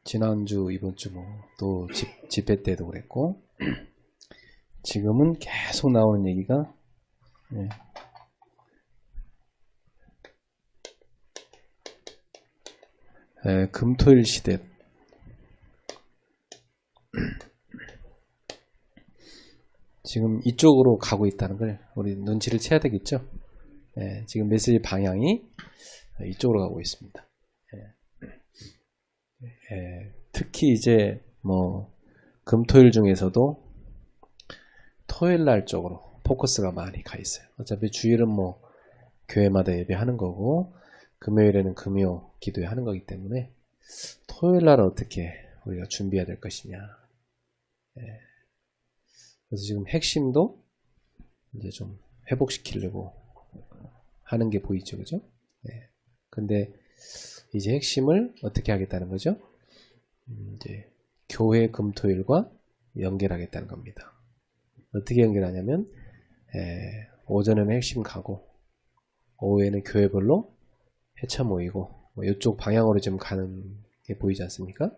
지난주, 이번주 또 집회 때도 그랬고, 지금은 계속 나오는 얘기가, 금토일 시대. 지금 이쪽으로 가고 있다는 걸 우리 눈치를 채야 되겠죠? 지금 메시지 방향이 이쪽으로 가고 있습니다. 특히 이제 금토일 중에서도 토요일날 쪽으로 포커스가 많이 가 있어요. 어차피 주일은 교회마다 예배하는 거고, 금요일에는 금요 기도회 하는 거기 때문에 토요일날은 어떻게 우리가 준비해야 될 것이냐. 그래서 지금 핵심도 이제 좀 회복시키려고 하는 게 보이죠, 그죠? 근데 이제 핵심을 어떻게 하겠다는 거죠? 이제 교회 금토일과 연결하겠다는 겁니다. 어떻게 연결하냐면, 오전에는 핵심 가고, 오후에는 교회별로 회차 모이고, 이쪽 방향으로 좀 가는 게 보이지 않습니까?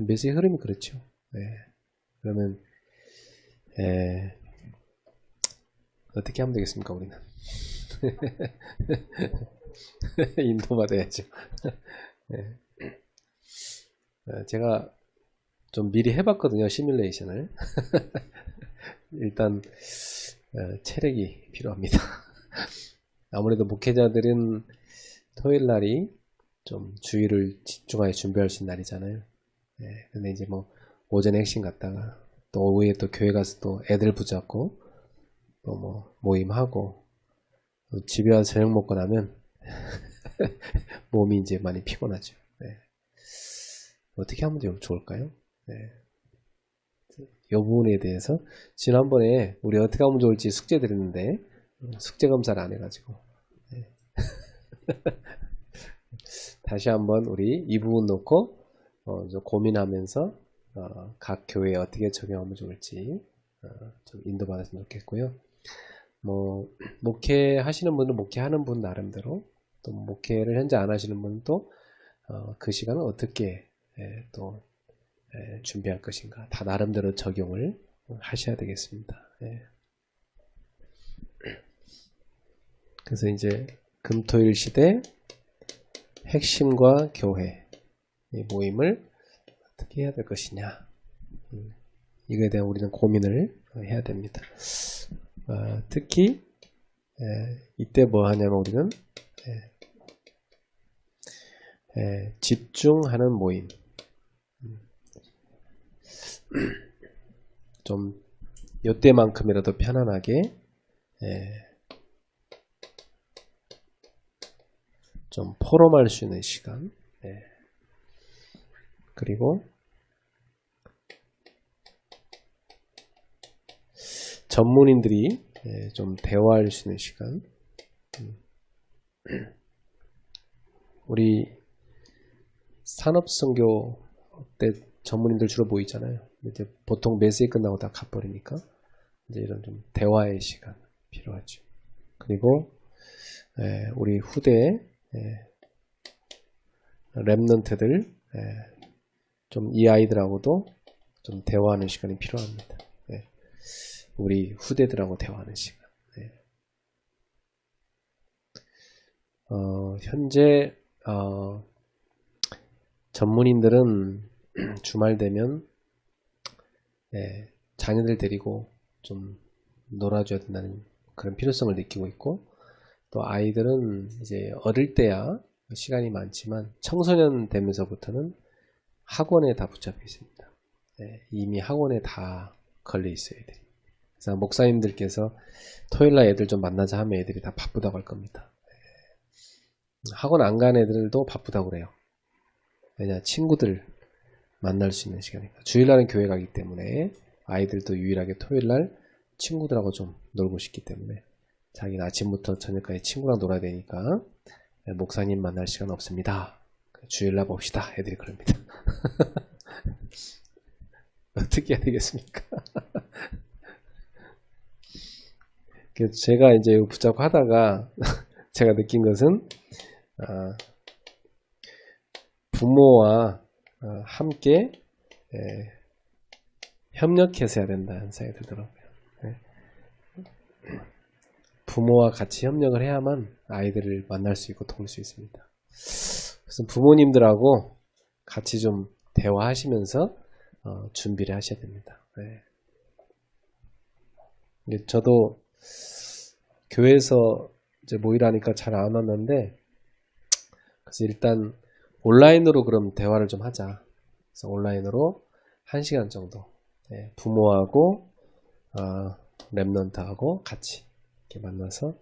메시지 흐름이 그렇죠. 그러면, 어떻게 하면 되겠습니까, 우리는? 인도받아야죠. 제가 좀 미리 해봤거든요, 시뮬레이션을. 일단 체력이 필요합니다. 아무래도 목회자들은 토요일날이 좀 주일을 집중하여 준비할 수 있는 날이잖아요. 근데 이제 오전에 핵심 갔다가 또 오후에 또 교회 가서 또 애들 붙잡고 또 모임하고, 또 집에 와서 저녁 먹고 나면 몸이 이제 많이 피곤하죠. 어떻게 하면 좋을까요? 이 부분에 대해서 지난번에 우리 어떻게 하면 좋을지 숙제 드렸는데 숙제 검사를 안 해가지고 다시 한번 우리 이 부분 놓고 좀 고민하면서 각 교회에 어떻게 적용하면 좋을지 좀 인도받았으면 좋겠고요. 목회하시는 분은 목회하는 분 나름대로, 또 목회를 현재 안 하시는 분은 또 그 시간을 어떻게 또 준비할 것인가, 다 나름대로 적용을 하셔야 되겠습니다. 그래서 이제 금토일 시대 핵심과 교회 모임을 어떻게 해야 될 것이냐, 이거에 대한 우리는 고민을 해야 됩니다. 특히 이때 뭐 하냐면 우리는 집중하는 모임, 좀 이때만큼이라도 편안하게 좀 포럼할 수 있는 시간, 그리고 전문인들이 좀 대화할 수 있는 시간. 우리 산업선교 때 전문인들 주로 모이잖아요. 이제 보통 메시지 끝나고 다 가버리니까 이제 이런 좀 대화의 시간 필요하죠. 그리고 우리 후대 랩런트들 좀 이 아이들하고도 좀 대화하는 시간이 필요합니다. 우리 후대들하고 대화하는 시간. 현재 전문인들은 주말 되면 자녀들 데리고 좀 놀아줘야 된다는 그런 필요성을 느끼고 있고, 또 아이들은 이제 어릴 때야 시간이 많지만 청소년 되면서부터는 학원에 다 붙잡혀 있습니다. 이미 학원에 다 걸려 있어요, 애들이. 그래서 목사님들께서 토요일날 애들 좀 만나자 하면 애들이 다 바쁘다고 할 겁니다. 학원 안 간 애들도 바쁘다고 그래요. 왜냐, 친구들 만날 수 있는 시간이니까. 주일날은 교회 가기 때문에 아이들도 유일하게 토요일날 친구들하고 좀 놀고 싶기 때문에 자기는 아침부터 저녁까지 친구랑 놀아야 되니까 목사님 만날 시간 없습니다. 주일날 봅시다. 애들이 그럽니다. 어떻게 해야 되겠습니까? 제가 이제 붙잡고 하다가 제가 느낀 것은 부모와 함께 협력해서 해야 된다는 생각이 들더라고요. 부모와 같이 협력을 해야만 아이들을 만날 수 있고 도울 수 있습니다. 그래서 부모님들하고 같이 좀 대화하시면서 준비를 하셔야 됩니다. 저도 교회에서 이제 모이라 하니까 잘 안 왔는데, 그래서 일단 온라인으로 그럼 대화를 좀 하자. 그래서 온라인으로 1시간 정도 부모하고 랩런트하고 같이 이렇게 만나서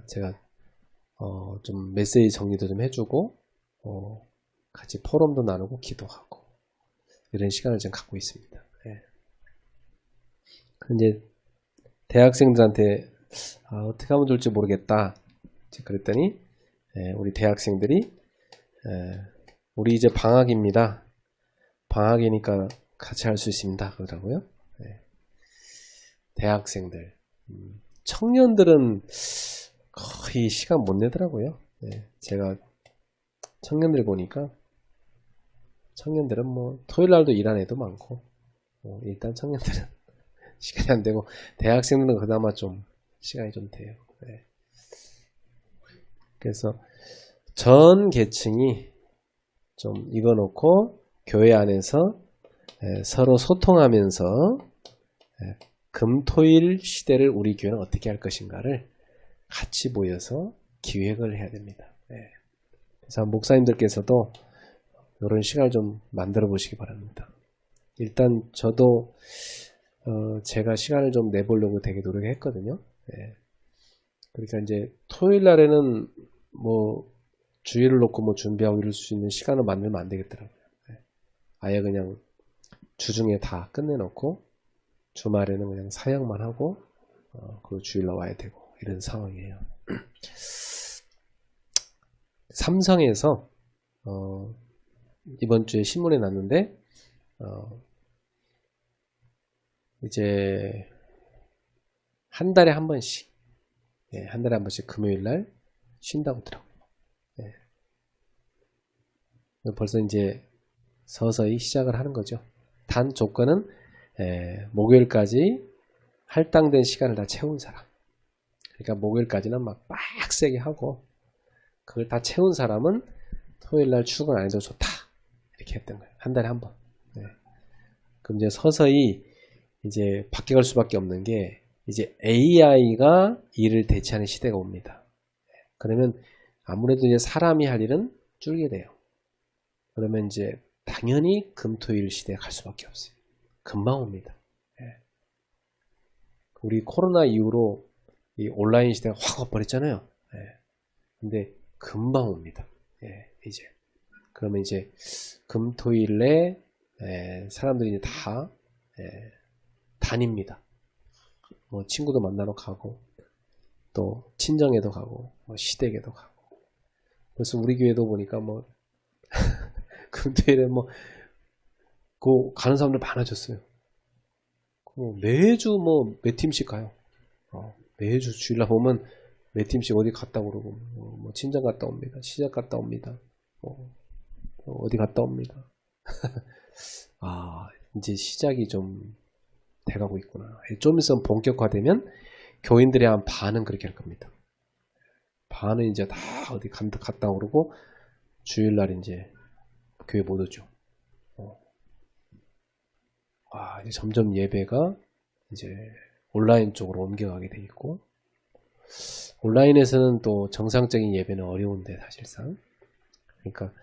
제가 좀 메시지 정리도 좀 해주고 같이 포럼도 나누고 기도하고 이런 시간을 지금 갖고 있습니다. 이제 대학생들한테 어떻게 하면 좋을지 모르겠다 그랬더니 우리 대학생들이 우리 이제 방학입니다. 방학이니까 같이 할 수 있습니다 그러더라고요. 대학생들, 청년들은 거의 시간 못 내더라고요. 제가 청년들 보니까 청년들은 뭐 토요일날도 일하는 애도 많고 일단 청년들은 시간이 안 되고 대학생들은 그나마 좀 시간이 좀 돼요. 그래서 전 계층이 좀 입어놓고 교회 안에서 서로 소통하면서 금토일 시대를 우리 교회는 어떻게 할 것인가를 같이 모여서 기획을 해야 됩니다. 그래서 목사님들께서도 이런 시간을 좀 만들어 보시기 바랍니다. 일단 저도 제가 시간을 좀 내보려고 되게 노력했거든요. 그러니까 이제 토요일 날에는 뭐 주일을 놓고 뭐 준비하고 이럴 수 있는 시간을 만들면 안 되겠더라고요. 아예 그냥 주중에 다 끝내놓고 주말에는 그냥 사역만 하고 그리고 주일날 와야 되고 이런 상황이에요. 삼성에서 이번 주에 신문에 났는데 이제 한 달에 한 번씩 한 달에 한 번씩 금요일날 쉰다고 하더라고요. 벌써 이제 서서히 시작을 하는 거죠. 단 조건은 목요일까지 할당된 시간을 다 채운 사람. 그러니까 목요일까지는 막 빡세게 하고 그걸 다 채운 사람은 토요일날 출근 안 해도 좋다. 이렇게 했던 거예요. 한 달에 한 번. 그럼 이제 서서히 이제 바뀌어갈 수밖에 없는 게 이제 AI가 일을 대체하는 시대가 옵니다. 그러면 아무래도 이제 사람이 할 일은 줄게 돼요. 그러면 이제 당연히 금토일 시대에 갈 수밖에 없어요. 금방 옵니다. 우리 코로나 이후로 이 온라인 시대가 확 와버렸잖아요. 근데 금방 옵니다. 이제 그러면 이제 금토일에 사람들이 이제 다 다닙니다. 뭐 친구도 만나러 가고 또 친정에도 가고 뭐 시댁에도 가고. 그래서 우리 교회도 보니까 뭐 금토일에 뭐 그 가는 사람들 많아졌어요. 매주 뭐 몇 팀씩 가요. 매주 주일날 보면 몇 팀씩 어디 갔다 오르고 뭐 친정 갔다 옵니다. 시장 갔다 옵니다. 어디 갔다 옵니다. 이제 시작이 좀 돼가고 있구나. 좀 있으면 본격화되면 교인들의 한 반은 그렇게 할 겁니다. 반은 이제 다 어디 갔다 오르고 주일날 이제 교회 못 오죠. 이제 점점 예배가 이제 온라인 쪽으로 옮겨가게 돼 있고, 온라인에서는 또 정상적인 예배는 어려운데 사실상. 그러니까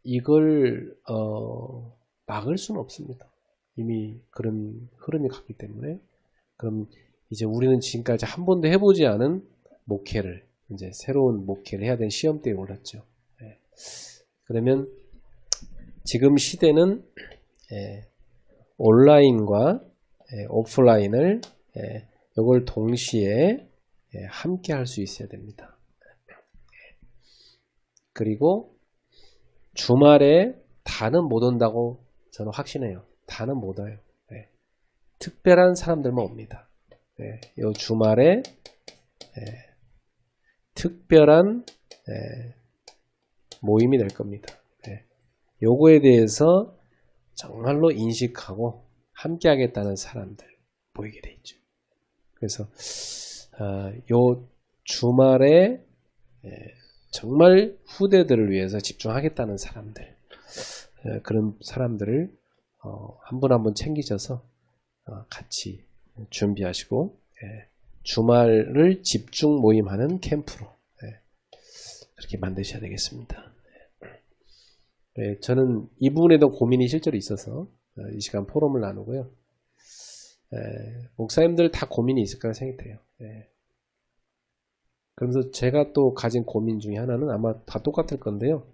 이걸 막을 수는 없습니다. 이미 그런 흐름이 갔기 때문에. 그럼 이제 우리는 지금까지 한 번도 해보지 않은 목회를 이제 새로운 목회를 해야 되는 시험대에 올랐죠. 그러면 지금 시대는 온라인과 오프라인을 이걸 동시에 함께 할 수 있어야 됩니다. 그리고 주말에 다는 못 온다고 저는 확신해요. 다는 못 와요. 특별한 사람들만 옵니다. 이 주말에 특별한 모임이 될 겁니다. 요거에 대해서 정말로 인식하고 함께 하겠다는 사람들 보이게 돼 있죠. 그래서 요 주말에 정말 후대들을 위해서 집중하겠다는 사람들, 그런 사람들을 한 분 한 분 챙기셔서 같이 준비하시고 주말을 집중 모임하는 캠프로 그렇게 만드셔야 되겠습니다. 저는 이 부분에도 고민이 실제로 있어서 이 시간 포럼을 나누고요. 목사님들 다 고민이 있을 거라 생각해요. 그러면서 제가 또 가진 고민 중에 하나는 아마 다 똑같을 건데요.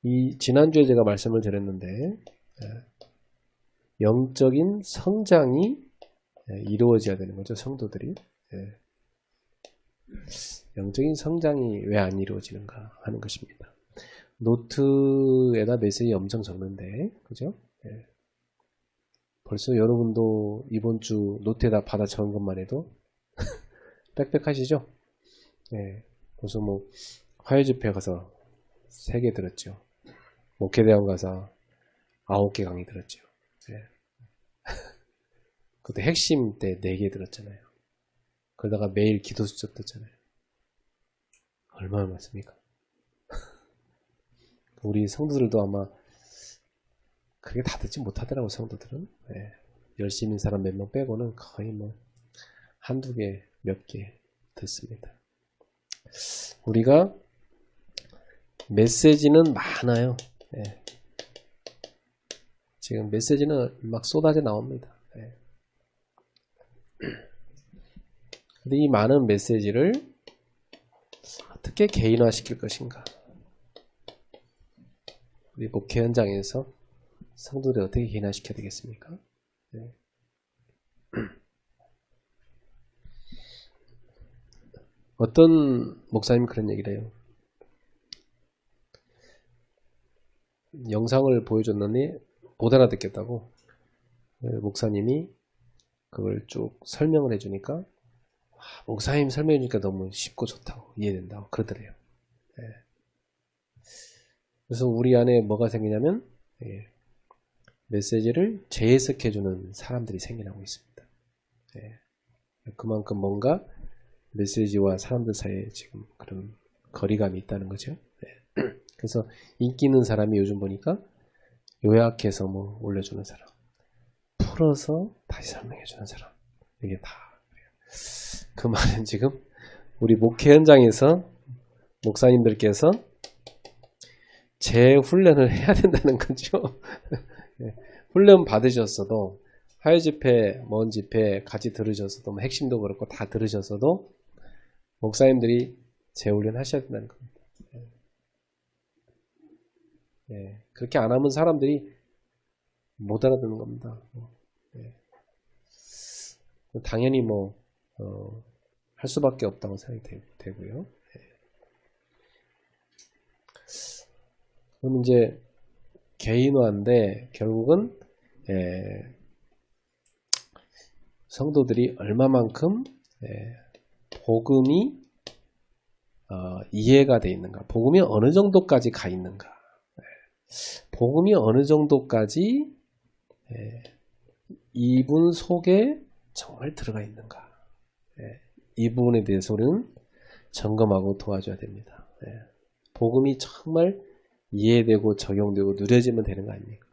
이 지난주에 제가 말씀을 드렸는데 영적인 성장이 이루어져야 되는 거죠. 성도들이. 영적인 성장이 왜 안 이루어지는가 하는 것입니다. 노트에다 메시지 엄청 적는데, 그죠? 벌써 여러분도 이번 주 노트에다 받아 적은 것만 해도 빽빽하시죠? 벌써 뭐 화요 집회 가서 3개 들었죠. 목회대원 가서 9개 강의 들었죠. 그것도 핵심 때 4개 들었잖아요. 그러다가 매일 기도 수첩 듣잖아요. 얼마나 많습니까? 우리 성도들도 아마 그게 다 듣지 못하더라고, 성도들은. 열심히 사람 몇 명 빼고는 거의 뭐 한두 개, 몇 개 듣습니다. 우리가 메시지는 많아요. 지금 메시지는 막 쏟아져 나옵니다. 근데 이 많은 메시지를 어떻게 개인화 시킬 것인가? 우리 목회 현장에서 성도들을 어떻게 개인화 시켜야 되겠습니까? 어떤 목사님이 그런 얘기를 해요. 영상을 보여줬더니 못 알아듣겠다고 목사님이 그걸 쭉 설명을 해주니까 목사님 설명해 주니까 너무 쉽고 좋다고 이해된다고 그러더래요. 그래서 우리 안에 뭐가 생기냐면 메시지를 재해석해주는 사람들이 생겨나고 있습니다. 그만큼 뭔가 메시지와 사람들 사이에 지금 그런 거리감이 있다는 거죠. 그래서 인기 있는 사람이 요즘 보니까 요약해서 뭐 올려주는 사람, 풀어서 다시 설명해주는 사람, 이게 다 그래요. 그 말은 지금 우리 목회 현장에서 목사님들께서 재훈련을 해야 된다는 거죠. 훈련 받으셨어도 화요 집회, 먼 집회 같이 들으셨어도 뭐 핵심도 그렇고 다 들으셨어도 목사님들이 재훈련 하셔야 된다는 겁니다. 그렇게 안 하면 사람들이 못 알아듣는 겁니다. 당연히 뭐 할 수밖에 없다고 생각이 되고요. 그럼 이제 개인화인데 결국은 성도들이 얼마만큼 복음이 이해가 돼 있는가, 복음이 어느 정도까지 가 있는가, 복음이 어느 정도까지 이분 속에 정말 들어가 있는가, 이 부분에 대해서 우리는 점검하고 도와줘야 됩니다. 복음이 정말 이해되고 적용되고 누려지면 되는 거 아닙니까?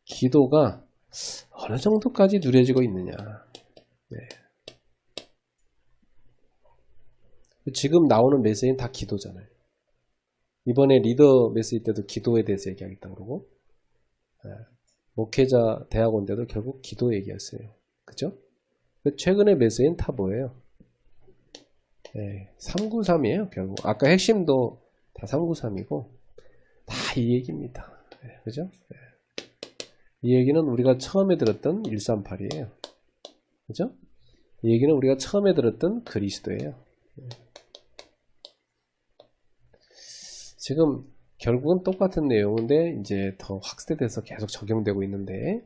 기도가 어느 정도까지 누려지고 있느냐. 지금 나오는 메시지는 다 기도잖아요. 이번에 리더 메시지 때도 기도에 대해서 얘기하겠다고 그러고, 목회자 대학원 때도 결국 기도 얘기였어요. 그죠? 최근에 메시지는 다 뭐예요? 393이에요, 결국. 아까 핵심도 다 393이고, 다 이 얘기입니다. 그죠? 이 얘기는 우리가 처음에 들었던 138이에요. 그죠? 이 얘기는 우리가 처음에 들었던 그리스도예요. 지금 결국은 똑같은 내용인데 이제 더 확대돼서 계속 적용되고 있는데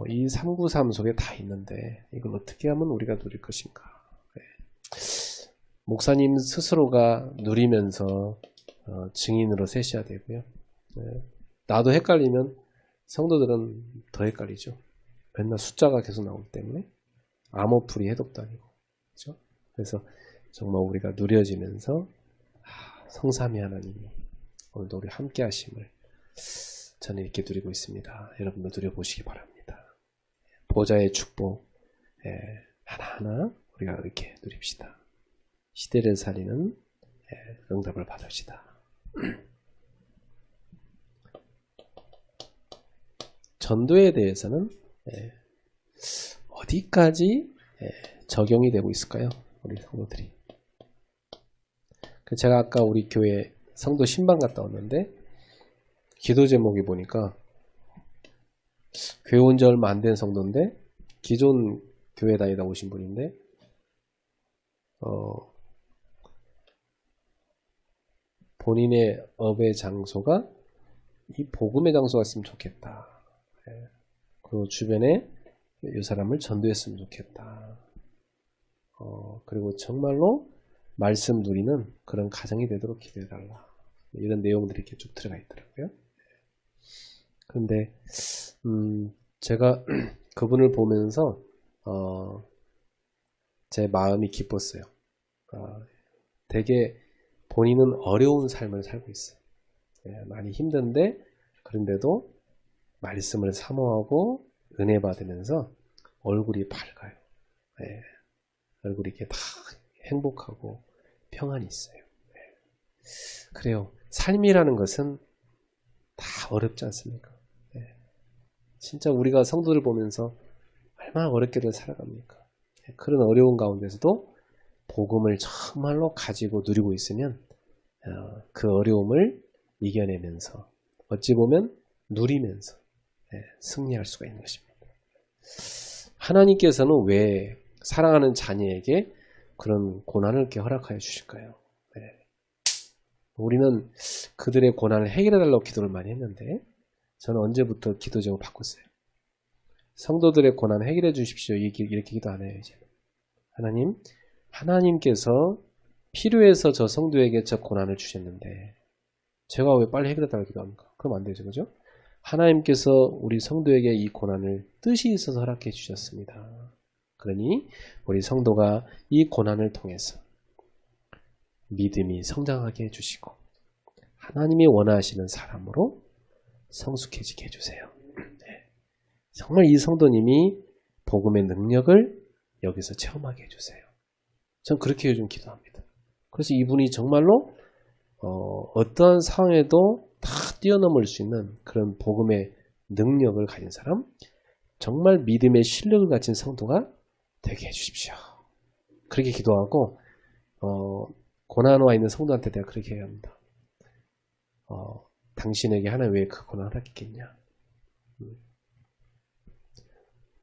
이 393 속에 다 있는데 이걸 어떻게 하면 우리가 누릴 것인가. 목사님 스스로가 누리면서 증인으로 세셔야 되고요. 나도 헷갈리면 성도들은 더 헷갈리죠. 맨날 숫자가 계속 나오기 때문에 암호풀이 해독도 아니고, 그렇죠? 그래서 정말 우리가 누려지면서 성삼위 하나님이 오늘도 우리 함께 하심을 저는 이렇게 누리고 있습니다. 여러분도 누려보시기 바랍니다. 보좌의 축복 하나하나 우리가 이렇게 누립시다. 시대를 살리는 응답을 받읍시다. 전도에 대해서는 어디까지 적용이 되고 있을까요? 우리 성도들이. 제가 아까 우리 교회 성도 신방 갔다 왔는데 기도 제목이 보니까 교회 온 지 얼마 안 된 성도인데 기존 교회 다니다 오신 분인데 본인의 업의 장소가 이 복음의 장소가 있으면 좋겠다. 그리고 주변에 이 사람을 전도했으면 좋겠다. 그리고 정말로 말씀 누리는 그런 가정이 되도록 기도해달라. 이런 내용들이 이렇게 쭉 들어가 있더라고요. 그런데 제가 그분을 보면서 제 마음이 기뻤어요. 되게 본인은 어려운 삶을 살고 있어요. 많이 힘든데 그런데도 말씀을 사모하고 은혜 받으면서 얼굴이 밝아요. 얼굴이 이렇게 다 행복하고 평안이 있어요. 그래요. 삶이라는 것은 다 어렵지 않습니까? 진짜 우리가 성도들 보면서 얼마나 어렵게들 살아갑니까? 그런 어려운 가운데서도 복음을 정말로 가지고 누리고 있으면 그 어려움을 이겨내면서 어찌 보면 누리면서 승리할 수가 있는 것입니다. 하나님께서는 왜 사랑하는 자녀에게 그런 고난을 이렇게 허락하여 주실까요? 우리는 그들의 고난을 해결해달라고 기도를 많이 했는데 저는 언제부터 기도 제목을 바꿨어요. 성도들의 고난 해결해 주십시오. 이렇게 기도 안 해요. 이제. 하나님께서 필요해서 저 성도에게 저 고난을 주셨는데 제가 왜 빨리 해결해달라고 기도합니까? 그럼 안 되죠. 그죠? 하나님께서 우리 성도에게 이 고난을 뜻이 있어서 허락해 주셨습니다. 그러니 우리 성도가 이 고난을 통해서 믿음이 성장하게 해주시고 하나님이 원하시는 사람으로 성숙해지게 해주세요. 정말 이 성도님이 복음의 능력을 여기서 체험하게 해주세요. 전 그렇게 요즘 기도합니다. 그래서 이분이 정말로 어떠한 상황에도 다 뛰어넘을 수 있는 그런 복음의 능력을 가진 사람, 정말 믿음의 실력을 가진 성도가 되게 해주십시오. 그렇게 기도하고 고난 와 있는 성도한테 내가 그렇게 얘기합니다. 당신에게 하나님 왜 그 고난을 하겠냐?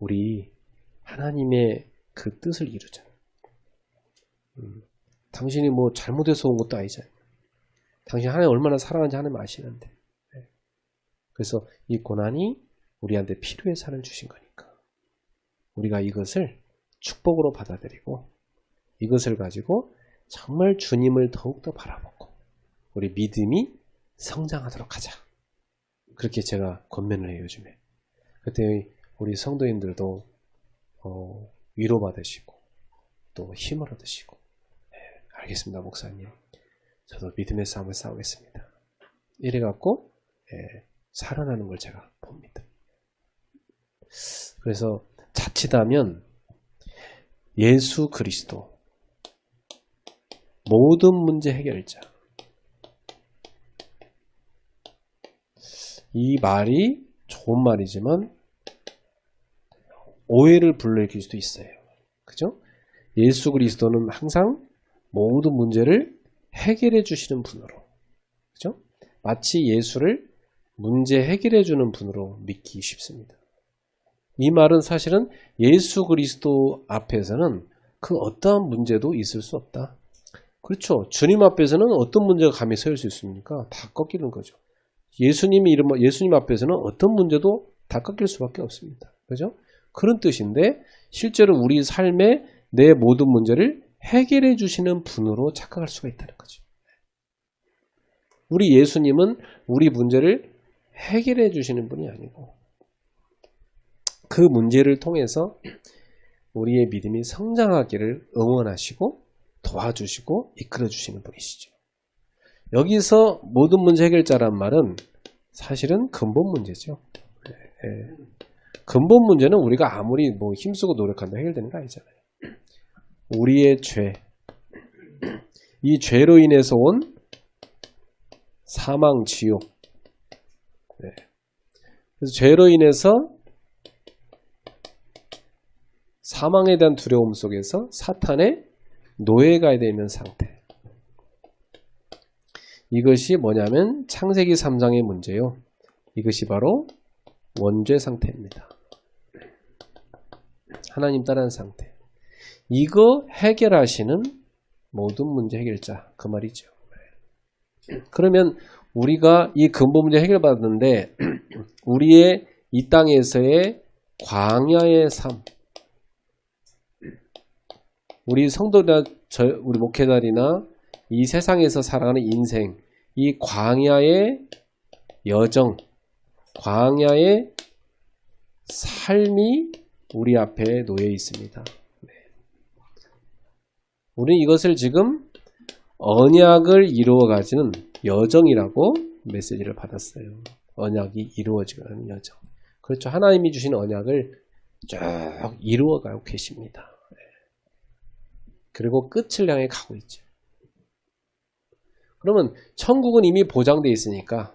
우리 하나님의 그 뜻을 이루자. 당신이 뭐 잘못해서 온 것도 아니잖아요. 당신 하나님 얼마나 사랑하는지 하나님 아시는데. 그래서 이 고난이 우리한테 필요해서 하나님 주신 거니까 우리가 이것을 축복으로 받아들이고 이것을 가지고 정말 주님을 더욱더 바라보고 우리 믿음이 성장하도록 하자. 그렇게 제가 권면을 해요. 요즘에. 그때 우리 성도인들도 위로받으시고 또 힘을 얻으시고 알겠습니다. 목사님. 저도 믿음의 싸움을 싸우겠습니다. 이래갖고 살아나는 걸 제가 봅니다. 그래서 자칫하면 예수 그리스도 모든 문제 해결자, 이 말이 좋은 말이지만 오해를 불러일으킬 수도 있어요. 그죠? 예수 그리스도는 항상 모든 문제를 해결해 주시는 분으로, 그죠? 마치 예수를 문제 해결해 주는 분으로 믿기 쉽습니다. 이 말은 사실은 예수 그리스도 앞에서는 그 어떠한 문제도 있을 수 없다. 그렇죠. 주님 앞에서는 어떤 문제가 감히 서일 수 있습니까? 다 꺾이는 거죠. 예수님 앞에서는 어떤 문제도 다 꺾일 수밖에 없습니다. 그죠? 그런 뜻인데 실제로 우리 삶에 내 모든 문제를 해결해 주시는 분으로 착각할 수가 있다는 거죠. 우리 예수님은 우리 문제를 해결해 주시는 분이 아니고 그 문제를 통해서 우리의 믿음이 성장하기를 응원하시고 도와주시고 이끌어 주시는 분이시죠. 여기서 모든 문제 해결자란 말은 사실은 근본 문제죠. 근본 문제는 우리가 아무리 뭐 힘쓰고 노력한다 해결되는 거 아니잖아요. 우리의 죄, 이 죄로 인해서 온 사망, 지옥. 그래서 죄로 인해서 사망에 대한 두려움 속에서 사탄의 노예가 되는 상태. 이것이 뭐냐면 창세기 3장의 문제요. 이것이 바로 원죄 상태입니다. 하나님 따르는 상태. 이거 해결하시는 모든 문제 해결자 그 말이죠. 그러면 우리가 이 근본 문제 해결받았는데 우리의 이 땅에서의 광야의 삶, 우리 성도나 우리 목회자들이나 이 세상에서 살아가는 인생, 이 광야의 여정, 광야의 삶이 우리 앞에 놓여 있습니다. 우리는 이것을 지금 언약을 이루어가지는 여정이라고 메시지를 받았어요. 언약이 이루어지는 여정. 그렇죠. 하나님이 주신 언약을 쭉 이루어가고 계십니다. 그리고 끝을 향해 가고 있죠. 그러면 천국은 이미 보장되어 있으니까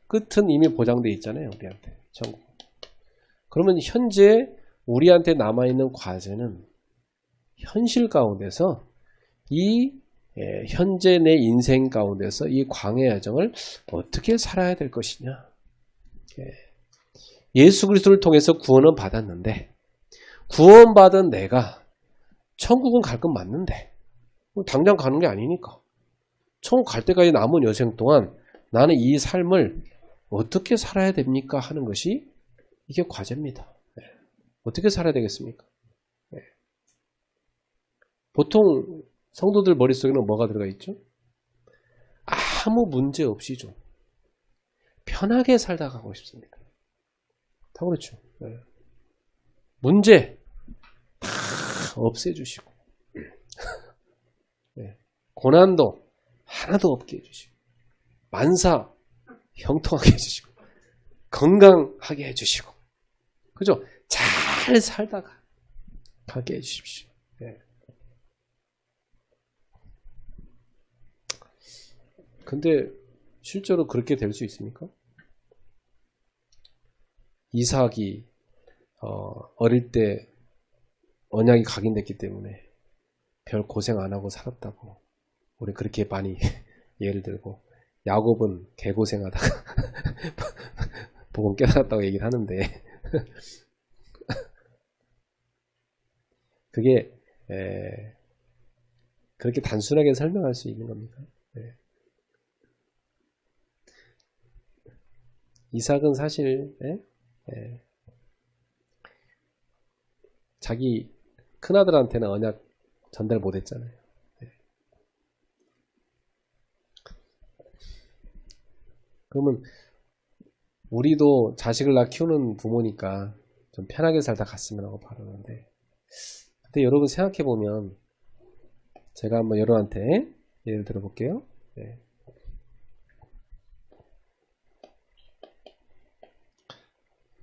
끝은 이미 보장되어 있잖아요. 우리한테. 천국. 그러면 현재 우리한테 남아있는 과제는 현실 가운데서 이 현재 내 인생 가운데서 이 광야 여정을 어떻게 살아야 될 것이냐. 예수 그리스도를 통해서 구원은 받았는데 구원받은 내가 천국은 갈 건 맞는데 당장 가는 게 아니니까 천국 갈 때까지 남은 여생 동안 나는 이 삶을 어떻게 살아야 됩니까 하는 것이 이게 과제입니다. 어떻게 살아야 되겠습니까? 보통 성도들 머릿속에는 뭐가 들어가 있죠? 아무 문제 없이 좀 편하게 살다 가고 싶습니다. 다 그렇죠. 문제 다 없애주시고 고난도 하나도 없게 해주시고 만사 형통하게 해주시고 건강하게 해주시고 그죠? 잘 살다가 가게 해주십시오. 근데 실제로 그렇게 될 수 있습니까? 이삭이 어릴 때 언약이 각인됐기 때문에 별 고생 안 하고 살았다고 우리 그렇게 많이 예를 들고 야곱은 개고생하다가 복음 깨달았다고 얘기를 하는데 그게 그렇게 단순하게 설명할 수 있는 겁니까? 이삭은 사실 자기 큰아들한테는 언약 전달 못했잖아요. 그러면 우리도 자식을 낳아 키우는 부모니까 좀 편하게 살다 갔으면 하고 바라는데 근데 여러분 생각해보면 제가 한번 여러분한테 예를 들어볼게요.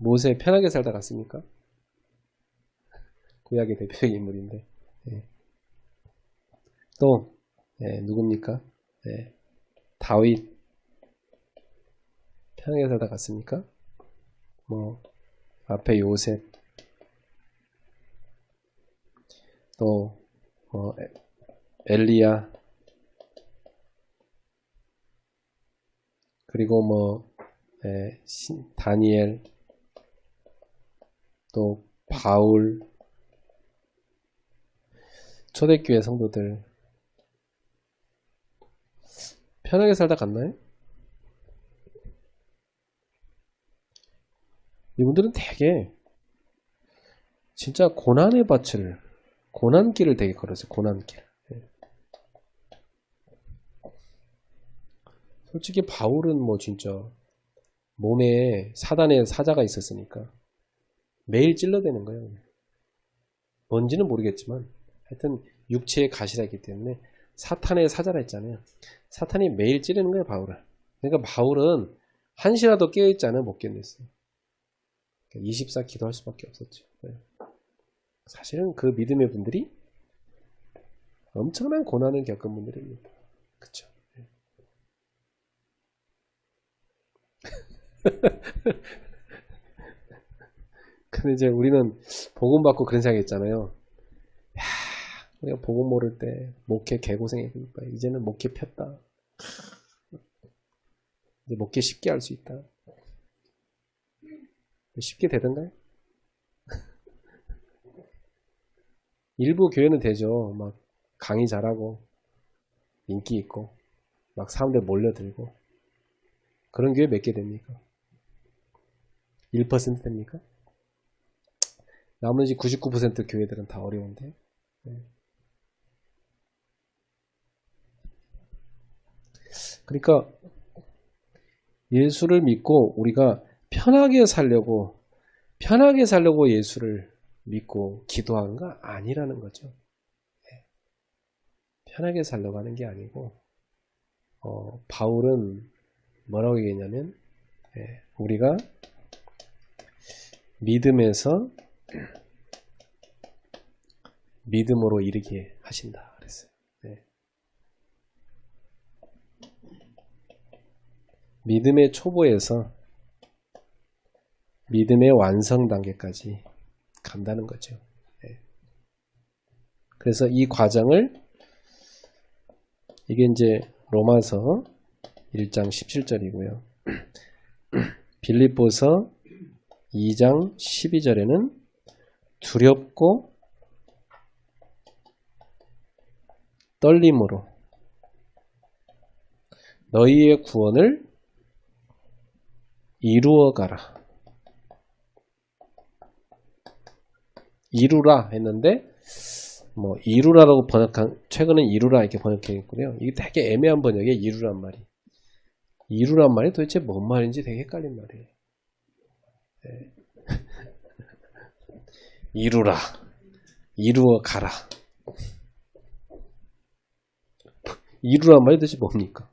모세 편하게 살다 갔습니까? 구약의 대표적인 인물인데 또 누굽니까? 다윗 편하게 살다 갔습니까? 뭐 앞에 요셉 또 엘리야 그리고 뭐 다니엘 또 바울 초대교회 성도들 편하게 살다 갔나요? 이분들은 되게 진짜 고난의 밭을 고난길을 되게 걸었어요. 고난길. 솔직히 바울은 뭐 진짜 몸에 사단의 사자가 있었으니까 매일 찔러대는 거예요. 뭔지는 모르겠지만 하여튼 육체의 가시라기 때문에 사탄의 사자라 했잖아요. 사탄이 매일 찌르는 거예요, 바울을. 그러니까 바울은 한시라도 깨어있지 않으면 못 견뎠어요. 24 기도할 수밖에 없었죠. 사실은 그 믿음의 분들이 엄청난 고난을 겪은 분들입니다. 그쵸? 근데 이제 우리는 복음 받고 그런 생각 했잖아요. 야, 우리가 복음 모를 때 목회 개고생했으니까 이제는 목회 폈다. 이제 목회 쉽게 할 수 있다. 쉽게 되던가요? 일부 교회는 되죠. 막 강의 잘하고 인기 있고 막 사람들 몰려들고 그런 교회 몇 개 됩니까? 1% 됩니까? 나머지 99% 교회들은 다 어려운데. 그러니까 예수를 믿고 우리가 편하게 살려고 예수를 믿고 기도하는 거 아니라는 거죠. 편하게 살려고 하는 게 아니고 바울은 뭐라고 얘기했냐면 우리가 믿음에서 믿음으로 이르게 하신다 그랬어요. 믿음의 초보에서 믿음의 완성 단계까지 간다는 거죠. 그래서 이 과정을 이게 이제 로마서 1장 17절이고요. 빌립보서 2장 12절에는 두렵고 떨림으로 너희의 구원을 이루어가라. 이루라 했는데 뭐 이루라라고 번역한 최근엔 이루라 이렇게 번역했고요. 이게 되게 애매한 번역이에요. 이루란 말이. 이루란 말이 도대체 뭔 말인지 되게 헷갈린 말이에요. 이루라. 이루어 가라. 이루란 말이 도대체 뭡니까?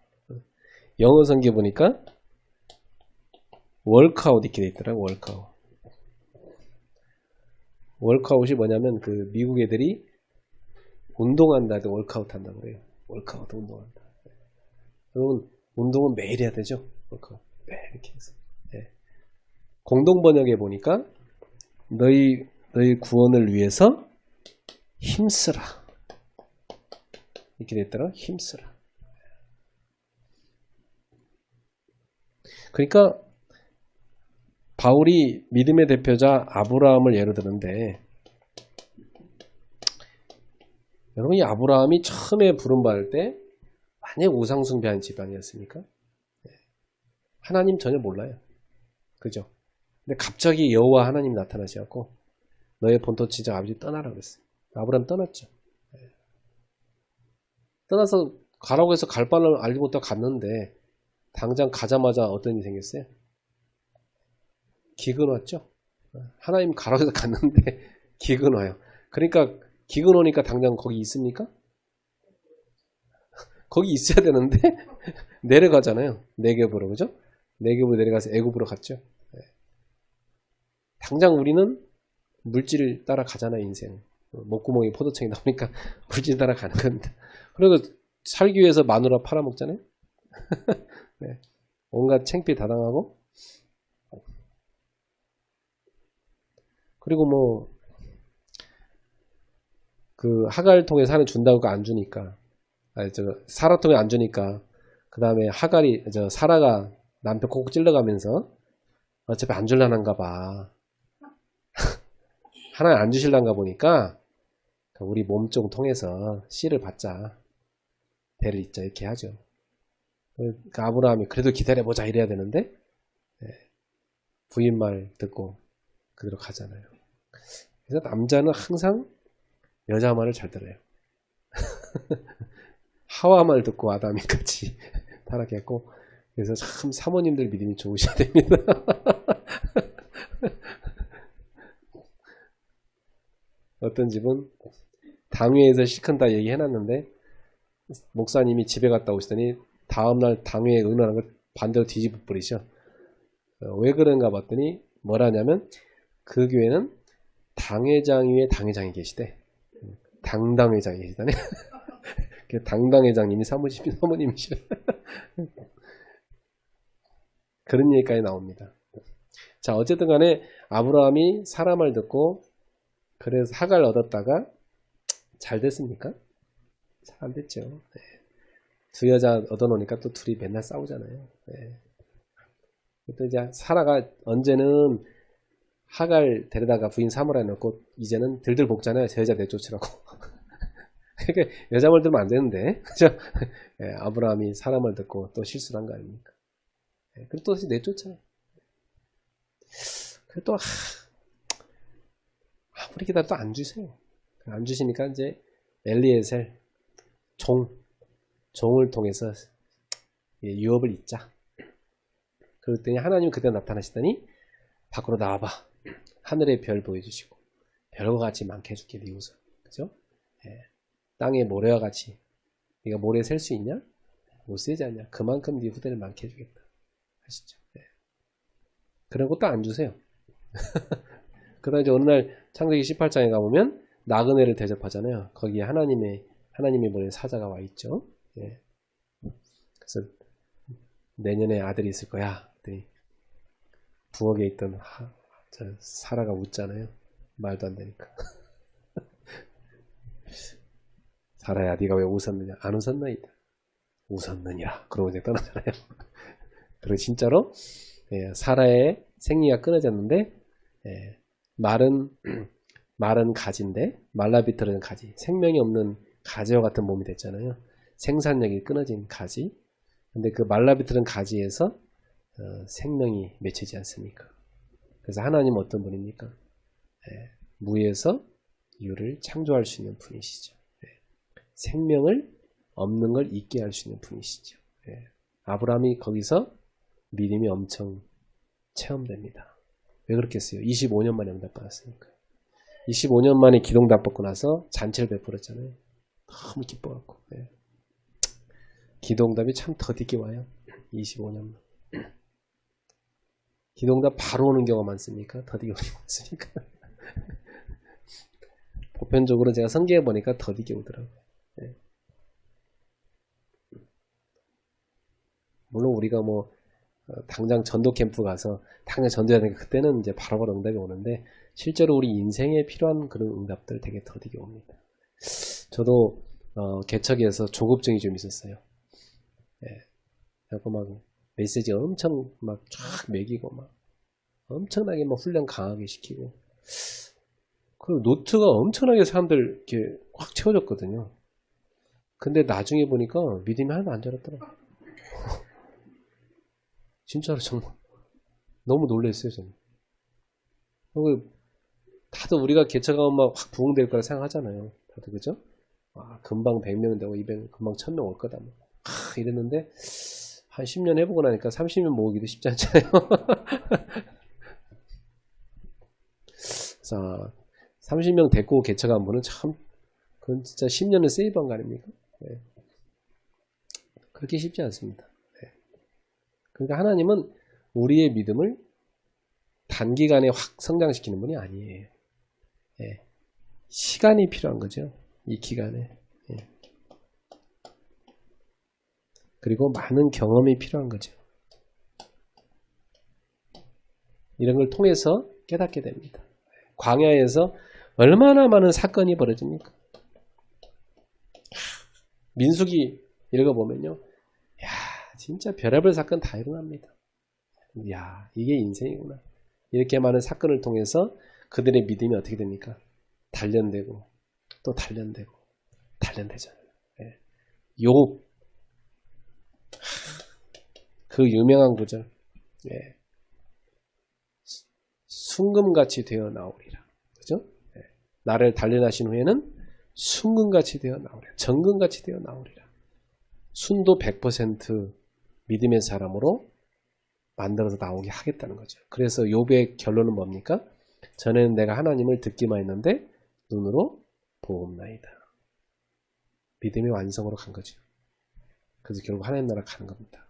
영어 성경 보니까 월크아웃 이렇게 돼 있더라고. 월크아웃. 월크아웃이 뭐냐면 그 미국 애들이 운동한다 해도 월크아웃 한다고 그래요. 월크아웃 운동한다. 여러분 운동은 매일 해야 되죠. 월크아웃 매일 이렇게 해서. 공동 번역에 보니까 너희 구원을 위해서 힘쓰라. 이렇게 됐더라. 힘쓰라. 그러니까 바울이 믿음의 대표자 아브라함을 예로 드는데 여러분 이 아브라함이 처음에 부름받을 때 만약 우상숭배하는 집안이었습니까? 하나님 전혀 몰라요. 그죠? 근데 갑자기 여호와 하나님이 나타나셔갖고 너의 본토 지정 아버지 떠나라 그랬어요. 아브라함 떠났죠. 떠나서 가라고 해서 갈 바를 알지 못하고 갔는데 당장 가자마자 어떤 일이 생겼어요? 기근 왔죠. 하나님 가라고 해서 갔는데 기근 와요. 그러니까 기근 오니까 당장 거기 있습니까? 거기 있어야 되는데 내려가잖아요. 네겝으로. 그죠? 네겝으로 내려가서 애굽으로 갔죠. 당장 우리는 물질을 따라가잖아요. 인생. 목구멍에 포도청이 나오니까 물질 따라가는 겁니다. 그리고 살기 위해서 마누라 팔아먹잖아요. 네. 온갖 창피에 다당하고 그리고 뭐 그 하갈 통해 산을 준다고 안 주니까 사라 통해 안 주니까 그 다음에 사라가 남편 콕콕 찔러가면서 어차피 안 줄라는가 봐. 하나님 안 주실란가 보니까 우리 몸종 통해서 씨를 받자. 대를 잇자 이렇게 하죠. 그러니까 아브라함이 그래도 기다려보자 이래야 되는데 부인 말 듣고 그대로 가잖아요. 그래서 남자는 항상 여자 말을 잘 들어요. 하와 말 듣고 아담이 같이 타락했고, 그래서 참 사모님들 믿음이 좋으셔야 됩니다. 어떤 집은 당회에서 시큰다 얘기해놨는데 목사님이 집에 갔다 오시더니 다음날 당회에 의논한 걸 반대로 뒤집어 버리셔. 왜 그런가 봤더니 뭐라냐면 그 교회는 당회장 위에 당회장이 계시대. 당당회장이 계시다네. 당당회장님이 사모님이셔. 그런 얘기까지 나옵니다. 자, 어쨌든 간에 아브라함이 사라 말 듣고 그래서 하가를 얻었다가 잘 됐습니까? 잘 안 됐죠. 네. 두 여자 얻어놓으니까 또 둘이 맨날 싸우잖아요. 네. 또 이제 사라가 언제는 하갈 데려다가 부인 사무라에 넣고 이제는 들들 볶잖아요. 저 여자 내쫓으라고. 그러니까 여자 말 들으면 안 되는데, 그죠? 네, 아브라함이 사라 말 듣고 또 실수를 한 거 아닙니까? 네, 그리고 또 내쫓아요. 그리고 또 아무리 기다려도 안 주세요. 안 주시니까 이제 엘리에셀 종을 통해서 유업을 잇자. 그랬더니 하나님 그때 나타나시더니 밖으로 나와봐. 하늘의 별 보여주시고 별과 같이 많게 해줄게 네 옷을. 그죠? 예. 땅의 모래와 같이 네가 모래 셀 수 있냐? 못 세지 않냐? 그만큼 네 후대를 많게 해주겠다. 아시죠? 예. 그런 것도 안 주세요. 그러다 이제 어느 날 창세기 18장에 가보면 나그네를 대접하잖아요. 거기에 하나님의 보낸 사자가 와 있죠. 예. 그래서 내년에 아들이 있을 거야. 그랬더니 부엌에 있던 사라가 웃잖아요. 말도 안 되니까. 사라야, 네가 왜 웃었느냐? 안 웃었나이다. 웃었느니라. 그러고 이제 떠나잖아요. 그리고 진짜로 사라의 생리가 끊어졌는데 말은 가지인데 말라비틀은 가지. 생명이 없는 가지와 같은 몸이 됐잖아요. 생산력이 끊어진 가지. 근데 그 말라비틀은 가지에서 생명이 맺히지 않습니까? 그래서 하나님은 어떤 분입니까? 무에서 유를 창조할 수 있는 분이시죠. 생명을 없는 걸 있게 할 수 있는 분이시죠. 아브라함이 거기서 믿음이 엄청 체험됩니다. 왜 그렇겠어요? 25년 만에 응답받았으니까. 25년 만에 기도응답 받고 나서 잔치를 베풀었잖아요. 너무 기뻐갖고. 기도응답이 참 더디게 와요. 25년. 기도응답 바로 오는 경우가 많습니까? 더디게 오는 경우가 많습니까? 보편적으로 제가 성경에 보니까 더디게 오더라고요. 물론 우리가 뭐 당장 전도 캠프 가서 당장 전도해야 되니까 그때는 이제 바로바로 응답이 오는데 실제로 우리 인생에 필요한 그런 응답들 되게 더디게 옵니다. 저도 개척에서 조급증이 좀 있었어요. 그래서 막 메시지 엄청 막 쫙 매기고 막 엄청나게 막 훈련 강하게 시키고 그리고 노트가 엄청나게 사람들 이렇게 확 채워졌거든요. 근데 나중에 보니까 믿음이 하나도 안 자랐더라고요. 진짜로 정말 너무 놀랐어요 저는. 다들 우리가 개척하면 막 확 부흥될 거라 생각하잖아요. 다들 그죠? 금방 100명 되고 200명, 금방 1000명 올 거다. 이랬는데 한 10년 해보고 나니까 30명 모으기도 쉽지 않잖아요. 자, 30명 데리고 개척한 분은 참 그건 진짜 10년을 세이브한 거 아닙니까? 그렇게 쉽지 않습니다. 그러니까 하나님은 우리의 믿음을 단기간에 확 성장시키는 분이 아니에요. 시간이 필요한 거죠. 이 기간에. 그리고 많은 경험이 필요한 거죠. 이런 걸 통해서 깨닫게 됩니다. 광야에서 얼마나 많은 사건이 벌어집니까? 민수기 읽어보면요. 야, 진짜 별의별 사건 다 일어납니다. 야, 이게 인생이구나. 이렇게 많은 사건을 통해서 그들의 믿음이 어떻게 됩니까? 단련되고 또 단련되고 단련되잖아요. 욥 그 유명한 구절 순금같이 되어 나오리라. 그죠? 나를 단련하신 후에는 순금같이 되어 나오리라. 정금같이 되어 나오리라. 순도 100% 믿음의 사람으로 만들어서 나오게 하겠다는 거죠. 그래서 욥의 결론은 뭡니까? 전에는 내가 하나님을 듣기만 했는데 눈으로 보옵나이다. 믿음의 완성으로 간 거죠. 그래서 결국 하나님 나라 가는 겁니다.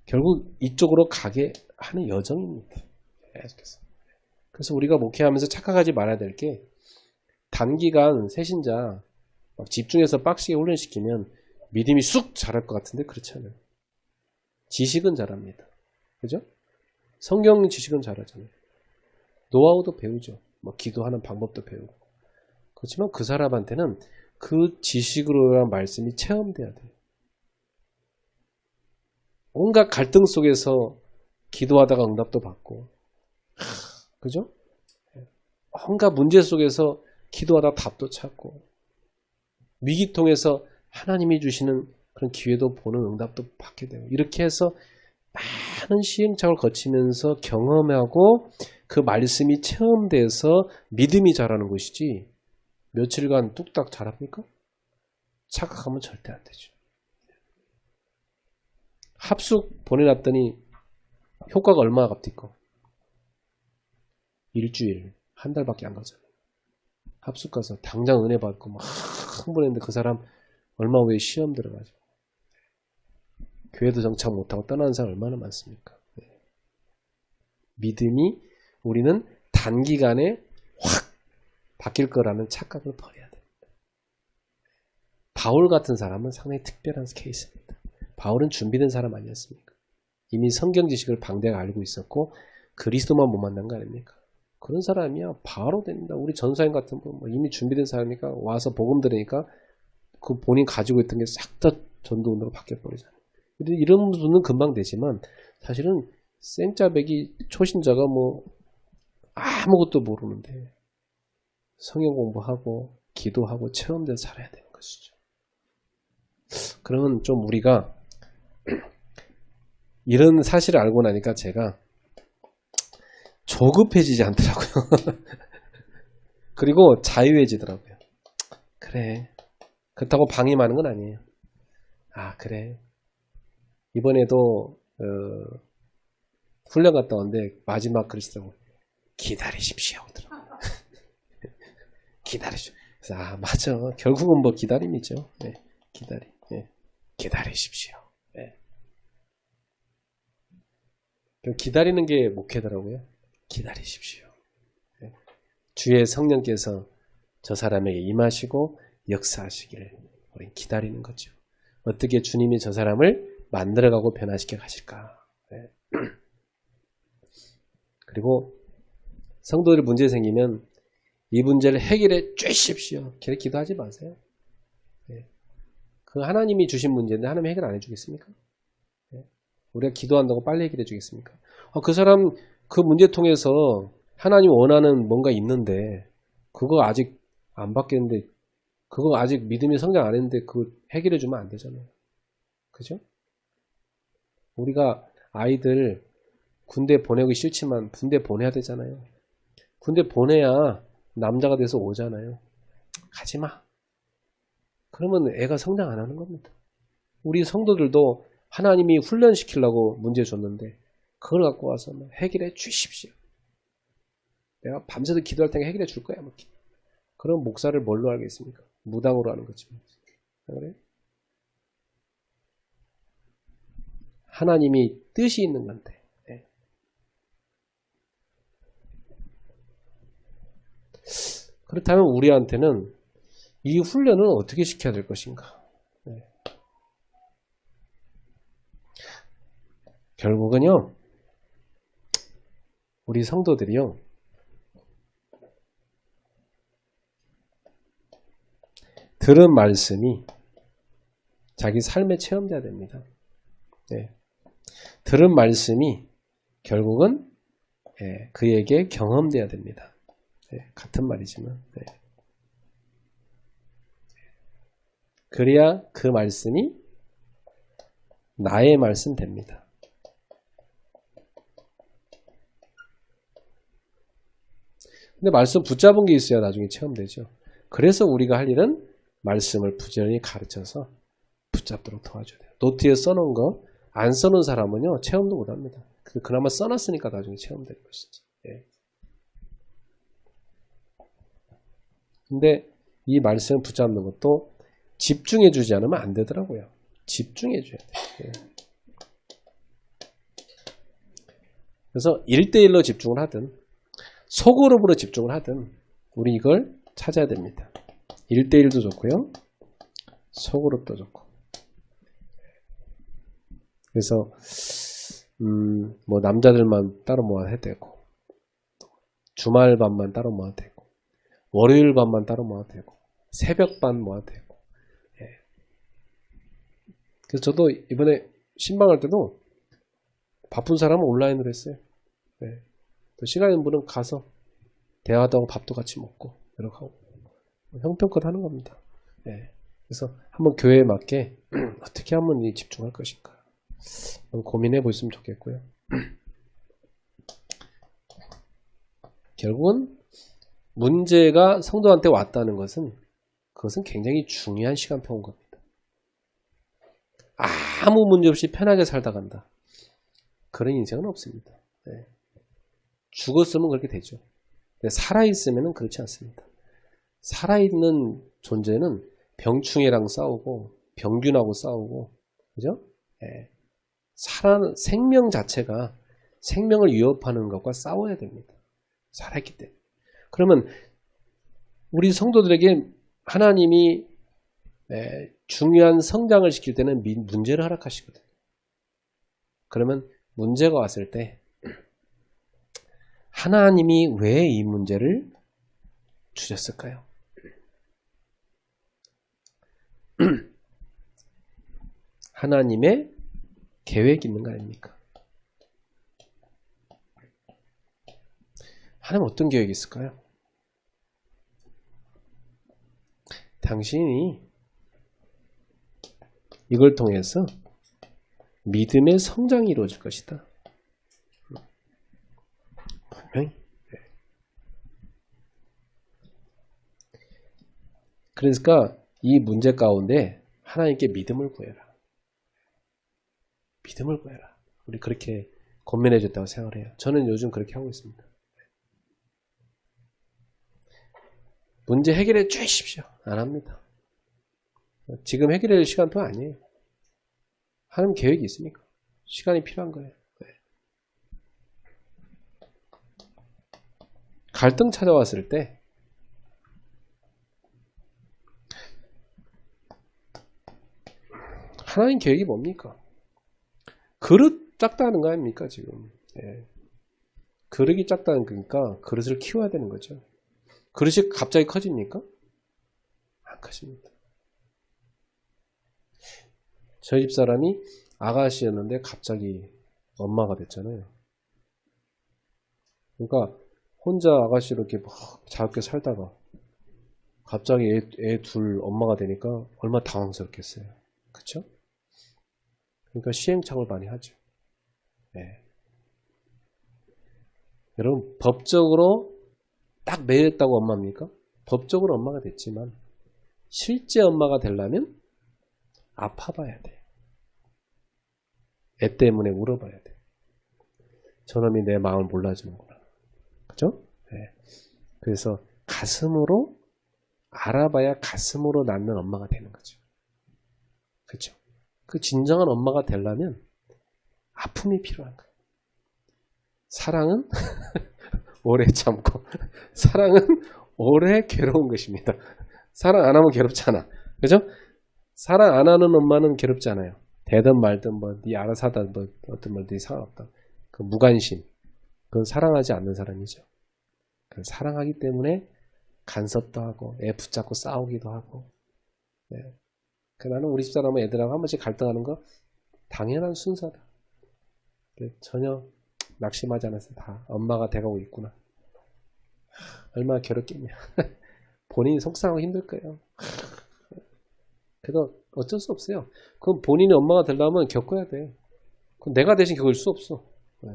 결국 이쪽으로 가게 하는 여정입니다. 그래서 우리가 목회하면서 착각하지 말아야 될 게 단기간 새신자 막 집중해서 빡시게 훈련시키면 믿음이 쑥 자랄 것 같은데 그렇지 않아요. 지식은 잘합니다. 그죠? 성경 지식은 잘하잖아요. 노하우도 배우죠. 뭐 기도하는 방법도 배우고. 그렇지만 그 사람한테는 그 지식으로 한 말씀이 체험돼야 돼요. 온갖 갈등 속에서 기도하다가 응답도 받고, 그죠? 온갖 문제 속에서 기도하다가 답도 찾고, 위기통에서 하나님이 주시는 그런 기회도 보는 응답도 받게 되고, 이렇게 해서 많은 시행착오를 거치면서 경험하고 그 말씀이 체험돼서 믿음이 자라는 것이지, 며칠간 뚝딱 자랍니까? 착각하면 절대 안 되죠. 합숙 보내놨더니 효과가 얼마나 갑니까? 일주일, 한 달밖에 안 가잖아요. 합숙 가서 당장 은혜 받고 막 흥분했는데 그 사람 얼마 후에 시험 들어가지고 교회도 정착 못하고 떠나는 사람 얼마나 많습니까? 믿음이 우리는 단기간에 확 바뀔 거라는 착각을 버려야 됩니다. 바울 같은 사람은 상당히 특별한 케이스입니다. 바울은 준비된 사람 아니었습니까? 이미 성경 지식을 방대하게 알고 있었고 그리스도만 못 만난 거 아닙니까? 그런 사람이야 바로 됩니다. 우리 전사님 같은 분 이미 준비된 사람이니까 와서 복음 들으니까 그 본인 가지고 있던 게 싹 다 전도운으로 바뀌어버리잖아요. 이런 분은 금방 되지만 사실은 생짜배기 초신자가 뭐 아무것도 모르는데 성경 공부하고 기도하고 체험돼서 살아야 되는 것이죠. 그러면 좀 우리가 이런 사실을 알고 나니까 제가 조급해지지 않더라고요. 그리고 자유해지더라고요. 그래. 그렇다고 방임하는 건 아니에요. 아 그래. 이번에도 훈련 갔다 왔는데 마지막 그러시더라고요. 기다리십시오. 기다리십시오. 그래서 아 맞아. 결국은 뭐 기다림이죠. 네. 기다리십시오. 네. 기다리는 게 목회더라고요. 기다리십시오. 네. 주의 성령께서 저 사람에게 임하시고 역사하시기를 우리는 기다리는 거죠. 어떻게 주님이 저 사람을 만들어가고 변화시켜 가실까. 네. 그리고 성도들 문제 생기면 이 문제를 해결해 주십시오. 그렇게 기도하지 마세요. 네. 그 하나님이 주신 문제인데 하나님이 해결 안 해주겠습니까? 네. 우리가 기도한다고 빨리 해결해 주겠습니까? 그 사람 그 문제통에서 하나님 원하는 뭔가 있는데 그거 아직 안 바뀌었는데 그거 아직 믿음이 성장 안 했는데 그거 해결해 주면 안 되잖아요. 그죠? 우리가 아이들 군대 보내기 싫지만 군대 보내야 되잖아요. 군대 보내야 남자가 돼서 오잖아요. 가지마. 그러면 애가 성장 안 하는 겁니다. 우리 성도들도 하나님이 훈련시키려고 문제 줬는데 그걸 갖고 와서 해결해 주십시오. 내가 밤새도 기도할 테니까 해결해 줄 거야. 그럼 목사를 뭘로 알겠습니까? 무당으로 하는 거지. 그래? 하나님이 뜻이 있는 건데. 네. 그렇다면 우리한테는 이 훈련을 어떻게 시켜야 될 것인가? 네. 결국은요, 우리 성도들이요, 들은 말씀이 자기 삶에 체험돼야 됩니다. 네. 들은 말씀이 결국은 그에게 경험돼야 됩니다. 네. 같은 말이지만. 네. 그래야 그 말씀이 나의 말씀 됩니다. 근데 말씀 붙잡은 게 있어야 나중에 체험되죠. 그래서 우리가 할 일은 말씀을 부지런히 가르쳐서 붙잡도록 도와줘야 돼요. 노트에 써놓은 거 안 써놓은 사람은요 체험도 못합니다. 그나마 써놨으니까 나중에 체험될 것이지. 예. 근데 이 말씀을 붙잡는 것도 집중해 주지 않으면 안 되더라고요. 집중해 줘야 돼요. 예. 그래서 1대1로 집중을 하든 소그룹으로 집중을 하든 우리 이걸 찾아야 됩니다. 1대1도 좋고요. 소그룹도 좋고. 그래서 뭐 남자들만 따로 모아야 되고 주말 밤만 따로 모아도 되고 월요일 밤만 따로 모아도 되고 새벽 밤 모아도 되고. 예. 그래서 저도 이번에 신방할 때도 바쁜 사람은 온라인으로 했어요. 예. 또 시간 있는 분은 가서 대화도 하고 밥도 같이 먹고 이렇게 하고 형편껏 하는 겁니다. 예. 그래서 한번 교회에 맞게 어떻게 하면 집중할 것인가 고민해 보셨으면 좋겠고요. 결국은 문제가 성도한테 왔다는 것은 그것은 굉장히 중요한 시간표인 겁니다. 아무 문제 없이 편하게 살다 간다. 그런 인생은 없습니다. 네. 죽었으면 그렇게 되죠. 살아있으면 그렇지 않습니다. 살아있는 존재는 병충해랑 싸우고 병균하고 싸우고 그죠? 네. 생명 자체가 생명을 위협하는 것과 싸워야 됩니다. 살아있기 때문에. 그러면 우리 성도들에게 하나님이 중요한 성장을 시킬 때는 문제를 허락하시거든요. 그러면 문제가 왔을 때 하나님이 왜 이 문제를 주셨을까요? 하나님의 계획이 있는 거 아닙니까? 하나님 어떤 계획이 있을까요? 당신이 이걸 통해서 믿음의 성장이 이루어질 것이다. 분명히. 그러니까 이 문제 가운데 하나님께 믿음을 구해라. 믿음을 구해라. 우리 그렇게 권면해 줬다고 생각을 해요. 저는 요즘 그렇게 하고 있습니다. 문제 해결해 주십시오. 안 합니다. 지금 해결할 시간도 아니에요. 하나님 계획이 있으니까. 시간이 필요한 거예요. 갈등 찾아왔을 때 하나님 계획이 뭡니까? 그릇 작다는 거 아닙니까 지금? 예. 그릇이 작다는 거니까 그릇을 키워야 되는 거죠. 그릇이 갑자기 커집니까? 안 커집니다. 저희 집 사람이 아가씨였는데 갑자기 엄마가 됐잖아요. 그러니까 혼자 아가씨로 이렇게 막 자유롭게 살다가 갑자기 애 둘 엄마가 되니까 얼마나 당황스럽겠어요. 그쵸? 그러니까 시행착오를 많이 하죠. 네. 여러분 법적으로 딱 매였다고 엄마입니까? 법적으로 엄마가 됐지만 실제 엄마가 되려면 아파봐야 돼. 애 때문에 울어봐야 돼. 저놈이 내 마음을 몰라주는구나. 그죠? 네. 그래서 가슴으로 알아봐야 가슴으로 낳는 엄마가 되는 거죠. 그렇죠? 그 진정한 엄마가 되려면 아픔이 필요한 거예요. 사랑은 오래 참고 사랑은 오래 괴로운 것입니다. 사랑 안 하면 괴롭잖아. 그죠? 사랑 안 하는 엄마는 괴롭지 않아요. 되든 말든 뭐 네 알아서 하다 뭐 어떤 말들이 상관없다. 그 무관심. 그건 사랑하지 않는 사람이죠. 사랑하기 때문에 간섭도 하고 애 붙잡고 싸우기도 하고. 네. 나는 우리 집사람은 애들하고 한 번씩 갈등하는 거 당연한 순서다. 전혀 낙심하지 않았어요. 다 엄마가 돼가고 있구나. 얼마나 괴롭겠냐. 본인이 속상하고 힘들 거예요. 그래도 어쩔 수 없어요. 그건 본인이 엄마가 되려면 겪어야 돼. 그건 내가 대신 겪을 수 없어. 네.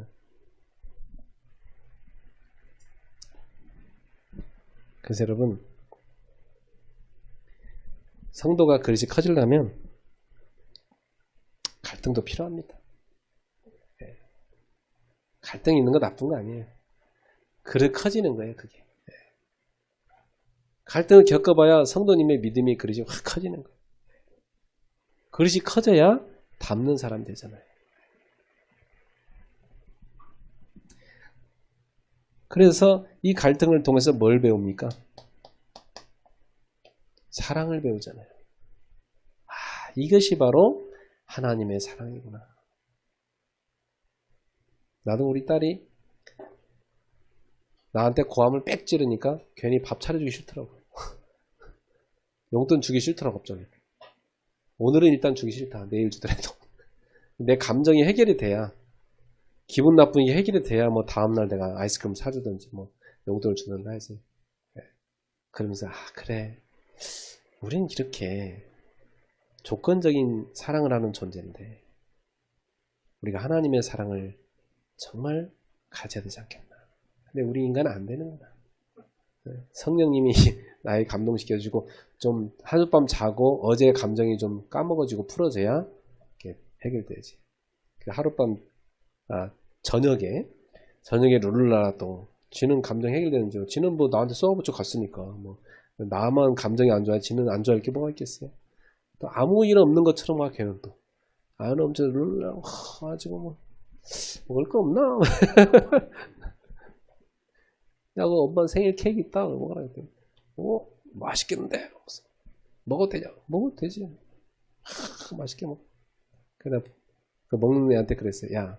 그래서 여러분, 성도가 그릇이 커지려면 갈등도 필요합니다. 갈등이 있는 거 나쁜 거 아니에요. 그릇 커지는 거예요, 그게. 갈등을 겪어봐야 성도님의 믿음의 그릇이 확 커지는 거예요. 그릇이 커져야 담는 사람 되잖아요. 그래서 이 갈등을 통해서 뭘 배웁니까? 사랑을 배우잖아요. 아, 이것이 바로 하나님의 사랑이구나. 나도 우리 딸이 나한테 고함을 빽 지르니까 괜히 밥 차려주기 싫더라고요. 용돈 주기 싫더라고 갑자기. 오늘은 일단 주기 싫다. 내일 주더라도. 내 감정이 해결이 돼야, 기분 나쁜 게 해결이 돼야 뭐 다음날 내가 아이스크림 사주든지 뭐 용돈을 주든지 하지. 그러면서 그래, 우린 이렇게 조건적인 사랑을 하는 존재인데 우리가 하나님의 사랑을 정말 가져야 되지 않겠나. 근데 우리 인간은 안 되는구나. 성령님이 나의 감동시켜주고 좀 하룻밤 자고 어제의 감정이 좀 까먹어지고 풀어져야 이렇게 해결되지. 하룻밤 저녁에 룰루라 또 지는 감정 해결되는 줄. 지는 뭐 나한테 쏘아붙여 갔으니까 뭐 나만 감정이 안 좋아 지는 안 좋아할 게 뭐가 있겠어요. 또 아무 일 없는 것처럼 막 걔는 또 엄청 룰루라 지금 뭐 먹을 거 없나? 야, 엄마 생일 케이크 있다. 먹으라 했더니, 맛있겠는데? 먹어도 되냐? 먹어도 되지. 맛있게 먹어. 그래, 그 먹는 애한테 그랬어요. 야,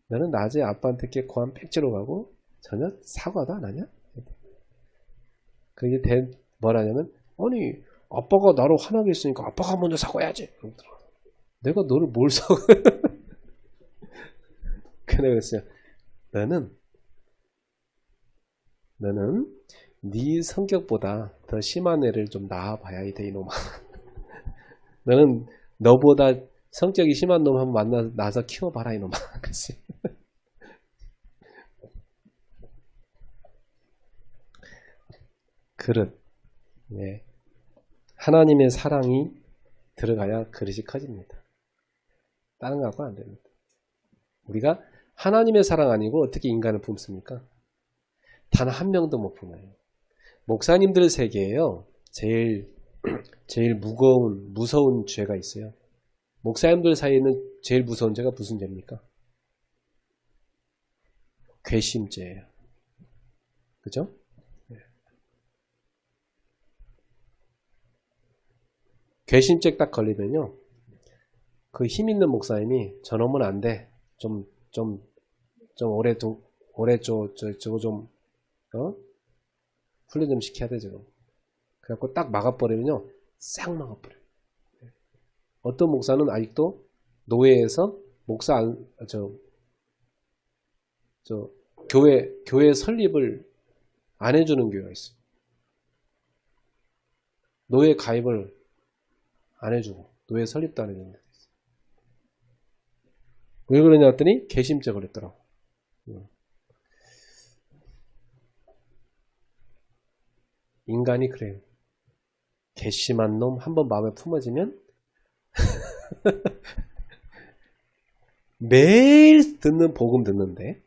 너는 낮에 아빠한테 이렇게 고함 팩지로 가고, 저녁 사과도 안 하냐? 그게 뭐라냐면, 아니, 아빠가 나로 화나게 했으니까 아빠가 먼저 사과해야지. 내가 너를 뭘 사과? 그래, 그랬어요. 너는 네 성격보다 더 심한 애를 좀 낳아봐야 돼, 이놈아. 너는 너보다 성격이 심한 놈 한번 낳아서 키워봐라, 이놈아. 그치? 그릇. 네. 하나님의 사랑이 들어가야 그릇이 커집니다. 다른 거 갖고는 안 됩니다. 우리가 하나님의 사랑 아니고 어떻게 인간을 품습니까? 단 한 명도 못 품어요. 목사님들 세계에요. 제일 무서운 죄가 있어요. 목사님들 사이에는 제일 무서운 죄가 무슨 죄입니까? 괘씸죄예요. 그죠? 괘씸죄 딱 걸리면요. 그 힘 있는 목사님이 저놈은 안 돼. 좀 저거 좀 훈련 좀 시켜야 돼, 저거. 그래갖고 딱 막아버리면요. 싹 막아버려요. 어떤 목사는 아직도 노예에서 교회 설립을 안 해주는 교회가 있어요. 노예 가입을 안 해주고, 노예 설립도 안 해주는 데가 있어요. 왜 그러냐 했더니, 괘씸죄 걸렸더라고. 인간이 그래요. 괘씸한 놈 한번 마음에 품어지면 매일 복음 듣는데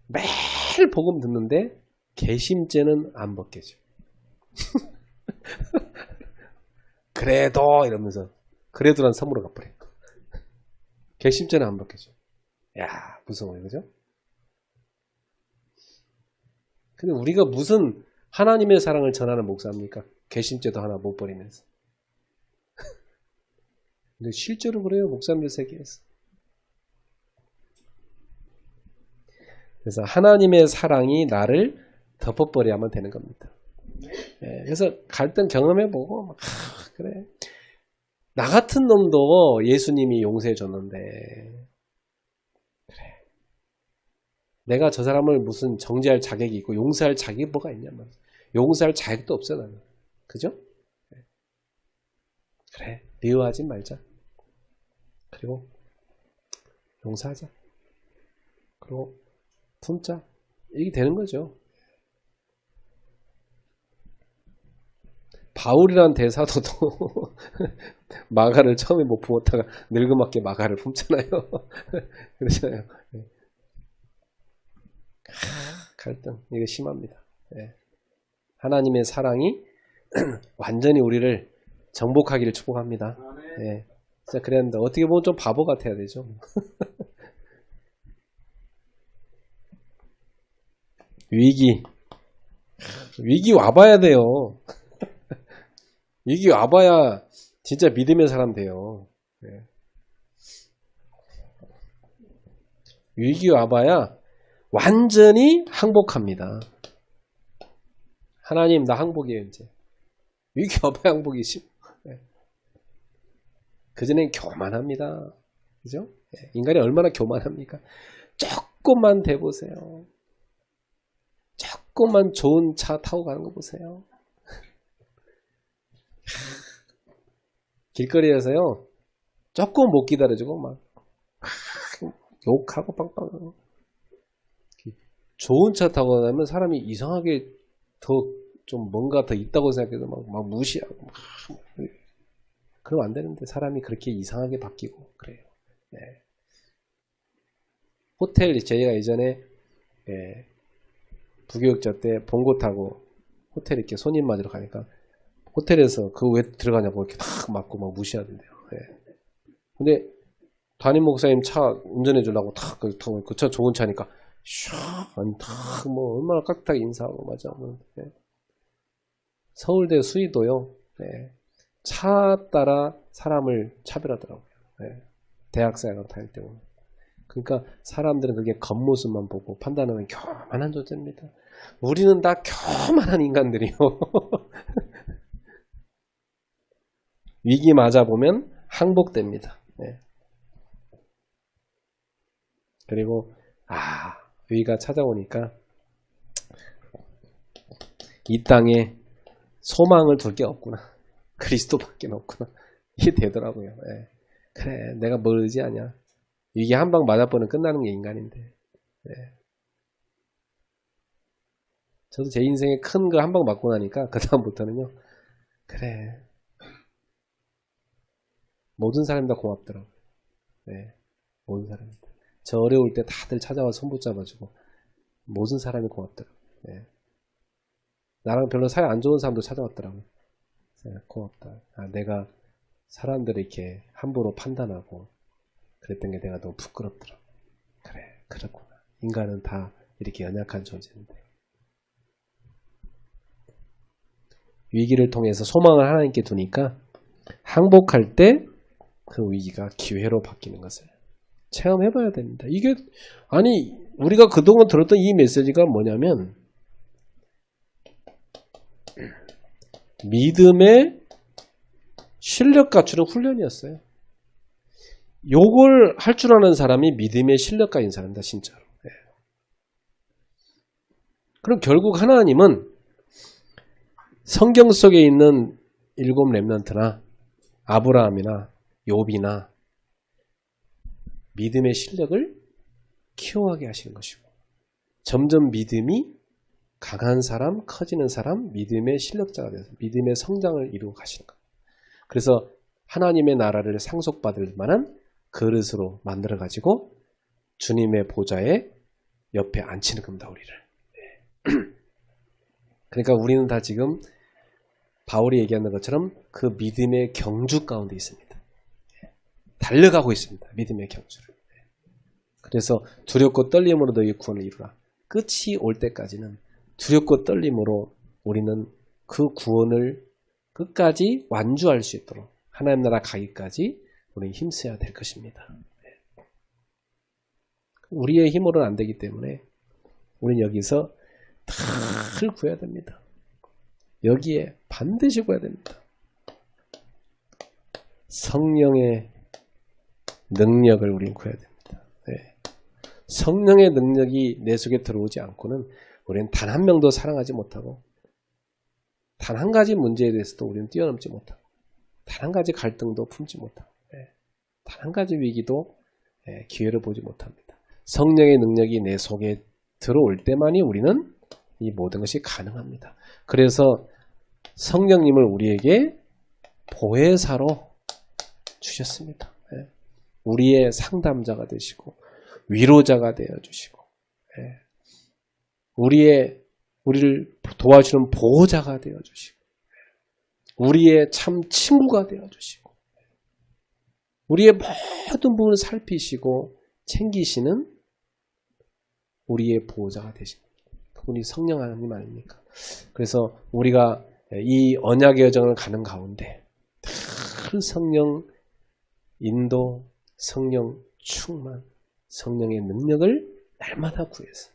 매일 복음 듣는데 괘씸죄는 안 벗겨져. 그래도 이러면서 그래도란 선물을 갚으래. 괘씸죄는 안 벗겨져. 야, 무서워요, 그죠? 근데 우리가 무슨 하나님의 사랑을 전하는 목사입니까? 괘씸죄도 하나 못 버리면서. 근데 실제로 그래요, 목사님들 세계에서. 그래서 하나님의 사랑이 나를 덮어버려야만 되는 겁니다. 그래서 갈등 경험해보고 그래, 나 같은 놈도 예수님이 용서해 줬는데 그래, 내가 저 사람을 무슨 정죄할 자격이 있고 용서할 자격이 뭐가 있냐 말이야. 용서할 자격도 없어 나는. 그죠? 그래, 미워하지 말자. 그리고 용서하자. 그리고 품자. 이게 되는 거죠. 바울이란 대사도 마가를 처음에 못 품었다가 늙음맞게 마가를 품잖아요. 그래서요. 갈등 이거 심합니다. 하나님의 사랑이 완전히 우리를 정복하기를 축복합니다. 진짜 그래야 합니다. 어떻게 보면 좀 바보 같아야 되죠. 위기 와봐야 돼요. 위기 와봐야 진짜 믿음의 사람 돼요. 위기 와봐야 완전히 항복합니다. 하나님 나 항복이에요 이제. 위기 와봐야 항복이지. 그전엔 교만합니다. 그죠? 인간이 얼마나 교만합니까? 조금만 대보세요. 조금만 좋은 차 타고 가는 거 보세요. 길거리에서요. 조금 못 기다려주고 막 욕하고 빵빵. 좋은 차 타고 가면 사람이 이상하게 더 좀 뭔가 더 있다고 생각해서 막 무시하고 막 그러면 안 되는데 사람이 그렇게 이상하게 바뀌고 그래요. 호텔 저희가 예전에 부교육자 때 봉고 타고 호텔 이렇게 손님 맞으러 가니까 호텔에서 그거 왜 들어가냐고 이렇게 탁 맞고 막 무시하던데요. 근데 담임 목사님 차 운전해 주려고 탁 그 차 좋은 차니까 샥 탁 뭐 얼마나 깍딱 인사하고 맞아. 서울대 수의도요. 차 따라 사람을 차별하더라고요. 대학생활 다닐 때는. 그러니까 사람들은 그게 겉모습만 보고 판단하는 교만한 존재입니다. 우리는 다 교만한 인간들이요. 위기 맞아보면 항복됩니다. 그리고 위기가 찾아오니까 이 땅에 소망을 둘 게 없구나. 그리스도밖에 없구나. 이게 되더라고요. 그래 내가 뭘 의지하냐. 위기 한 방 맞아보면 끝나는 게 인간인데. 저도 제 인생에 큰 거 한 방 맞고 나니까 그 다음부터는요. 그래 모든 사람이 다 고맙더라고요. 모든 사람이. 저 어려울 때 다들 찾아와 손 붙잡아주고 모든 사람이 고맙더라고요. 나랑 별로 사이 안 좋은 사람도 찾아왔더라고요. 고맙다. 내가 사람들을 이렇게 함부로 판단하고 그랬던 게 내가 너무 부끄럽더라고요. 그래 그렇구나. 인간은 다 이렇게 연약한 존재인데. 위기를 통해서 소망을 하나님께 두니까 항복할 때 그 위기가 기회로 바뀌는 것을 체험해봐야 됩니다. 이게 우리가 그동안 들었던 이 메시지가 뭐냐면 믿음의 실력 갖추는 훈련이었어요. 요걸 할 줄 아는 사람이 믿음의 실력가인 사람이다 진짜로. 그럼 결국 하나님은 성경 속에 있는 7 렘넌트나 아브라함이나 욥이나 믿음의 실력을 키워가게 하시는 것이고 점점 믿음이 강한 사람, 커지는 사람, 믿음의 실력자가 돼서 믿음의 성장을 이루어 가시는 거예요. 그래서 하나님의 나라를 상속받을 만한 그릇으로 만들어 가지고 주님의 보좌에 옆에 앉히는 겁니다. 우리를. 그러니까 우리는 다 지금 바울이 얘기하는 것처럼 그 믿음의 경주 가운데 있습니다. 달려가고 있습니다. 믿음의 경주를. 그래서 두렵고 떨림으로 너희 구원을 이루라. 끝이 올 때까지는 두렵고 떨림으로 우리는 그 구원을 끝까지 완주할 수 있도록 하나님 나라 가기까지 우리는 힘써야 될 것입니다. 우리의 힘으로는 안 되기 때문에 우리는 여기서 늘 구해야 됩니다. 여기에 반드시 구해야 됩니다. 성령의 능력을 우리는 구해야 됩니다. 성령의 능력이 내 속에 들어오지 않고는 우리는 단 한 명도 사랑하지 못하고 단 한 가지 문제에 대해서도 우리는 뛰어넘지 못하고 단 한 가지 갈등도 품지 못하고 단 한 가지 위기도 기회를 보지 못합니다. 성령의 능력이 내 속에 들어올 때만이 우리는 이 모든 것이 가능합니다. 그래서 성령님을 우리에게 보혜사로 주셨습니다. 우리의 상담자가 되시고 위로자가 되어주시고 우리를 도와주는 보호자가 되어주시고 우리의 참 친구가 되어주시고 우리의 모든 부분을 살피시고 챙기시는 우리의 보호자가 되십니다. 그분이 성령 하나님 아닙니까? 그래서 우리가 이 언약의 여정을 가는 가운데 늘 성령 인도, 성령 충만, 성령의 능력을 날마다 구해서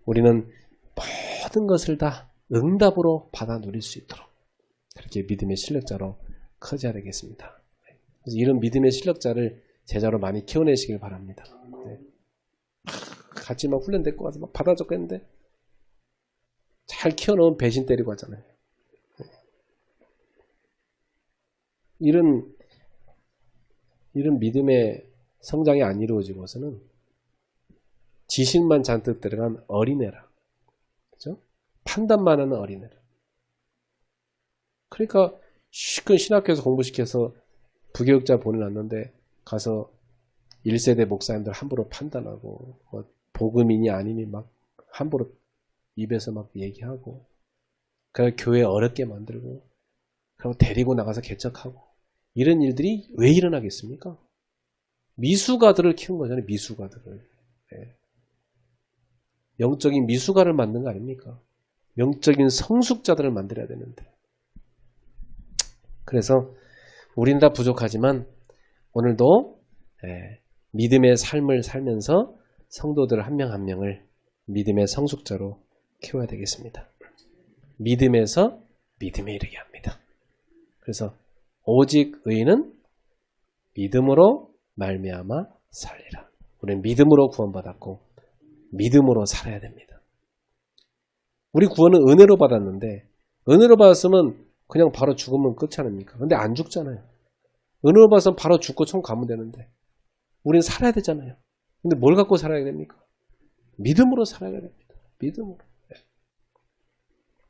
우리는 모든 것을 다 응답으로 받아 누릴 수 있도록 그렇게 믿음의 실력자로 커져야 되겠습니다. 그래서 이런 믿음의 실력자를 제자로 많이 키워내시길 바랍니다. 같이 막 훈련될 것 같아서 막 받아 적겠는데 잘 키워놓으면 배신 때리고 하잖아요. 이런 믿음의 성장이 안 이루어지고서는 지식만 잔뜩 들어간 어린애라. 그죠? 판단만 하는 어린애라. 그러니까 시큰 신학교에서 공부시켜서 부교육자 보내놨는데 가서 1세대 목사님들 함부로 판단하고 뭐 복음이니 아니니 막 함부로 입에서 막 얘기하고 그 교회 어렵게 만들고 그리고 데리고 나가서 개척하고 이런 일들이 왜 일어나겠습니까? 미수가들을 키운 거잖아요. 미수가들을. 영적인 미수가를 만든 거 아닙니까? 영적인 성숙자들을 만들어야 되는데. 그래서 우린 다 부족하지만 오늘도 믿음의 삶을 살면서 성도들 한 명 한 명을 믿음의 성숙자로 키워야 되겠습니다. 믿음에서 믿음에 이르게 합니다. 그래서 오직 의인은 믿음으로 말미암아 살리라. 우리는 믿음으로 구원받았고 믿음으로 살아야 됩니다. 우리 구원은 은혜로 받았는데 은혜로 받았으면 그냥 바로 죽으면 끝이 아닙니까? 근데 안 죽잖아요. 은혜로 받았으면 바로 죽고 총 가면 되는데 우리는 살아야 되잖아요. 근데 뭘 갖고 살아야 됩니까? 믿음으로 살아야 됩니다. 믿음으로.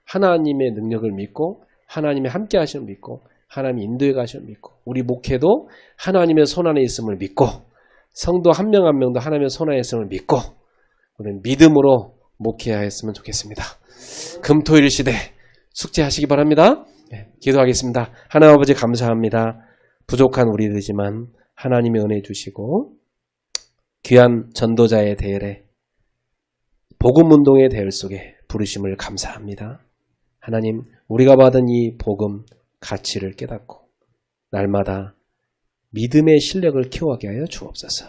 하나님의 능력을 믿고 하나님의 함께 하심을 믿고 하나님이 인도해 가심을 믿고 우리 목회도 하나님의 손안에 있음을 믿고 성도 한 명 한 명도 하나님의 손안에 있음을 믿고 우리는 믿음으로 목회하였으면 좋겠습니다. 금토일 시대 숙제하시기 바랍니다. 기도하겠습니다. 하나님 아버지 감사합니다. 부족한 우리들이지만 하나님의 은혜 주시고 귀한 전도자의 대열에 복음운동의 대열 속에 부르심을 감사합니다. 하나님 우리가 받은 이 복음 가치를 깨닫고 날마다 믿음의 실력을 키워가게 하여 주옵소서.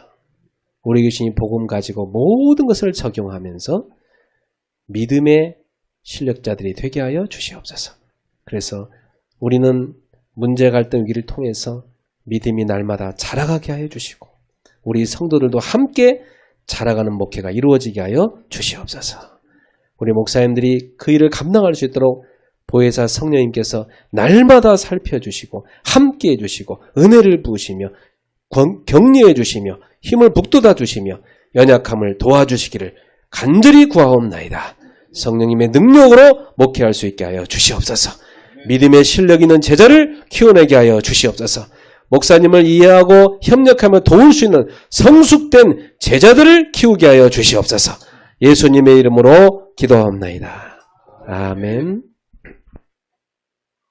우리 주신 이 복음 가지고 모든 것을 적용하면서 믿음의 실력자들이 되게 하여 주시옵소서. 그래서 우리는 문제 갈등 위기를 통해서 믿음이 날마다 자라가게 하여 주시고 우리 성도들도 함께 자라가는 목회가 이루어지게 하여 주시옵소서. 우리 목사님들이 그 일을 감당할 수 있도록 보혜사 성령님께서 날마다 살펴주시고 함께해 주시고 은혜를 부으시며 격려해 주시며 힘을 북돋아 주시며 연약함을 도와주시기를 간절히 구하옵나이다. 성령님의 능력으로 목회할 수 있게 하여 주시옵소서. 믿음의 실력 있는 제자를 키워내게 하여 주시옵소서. 목사님을 이해하고 협력하며 도울 수 있는 성숙된 제자들을 키우게 하여 주시옵소서. 예수님의 이름으로 기도하옵나이다. 아멘.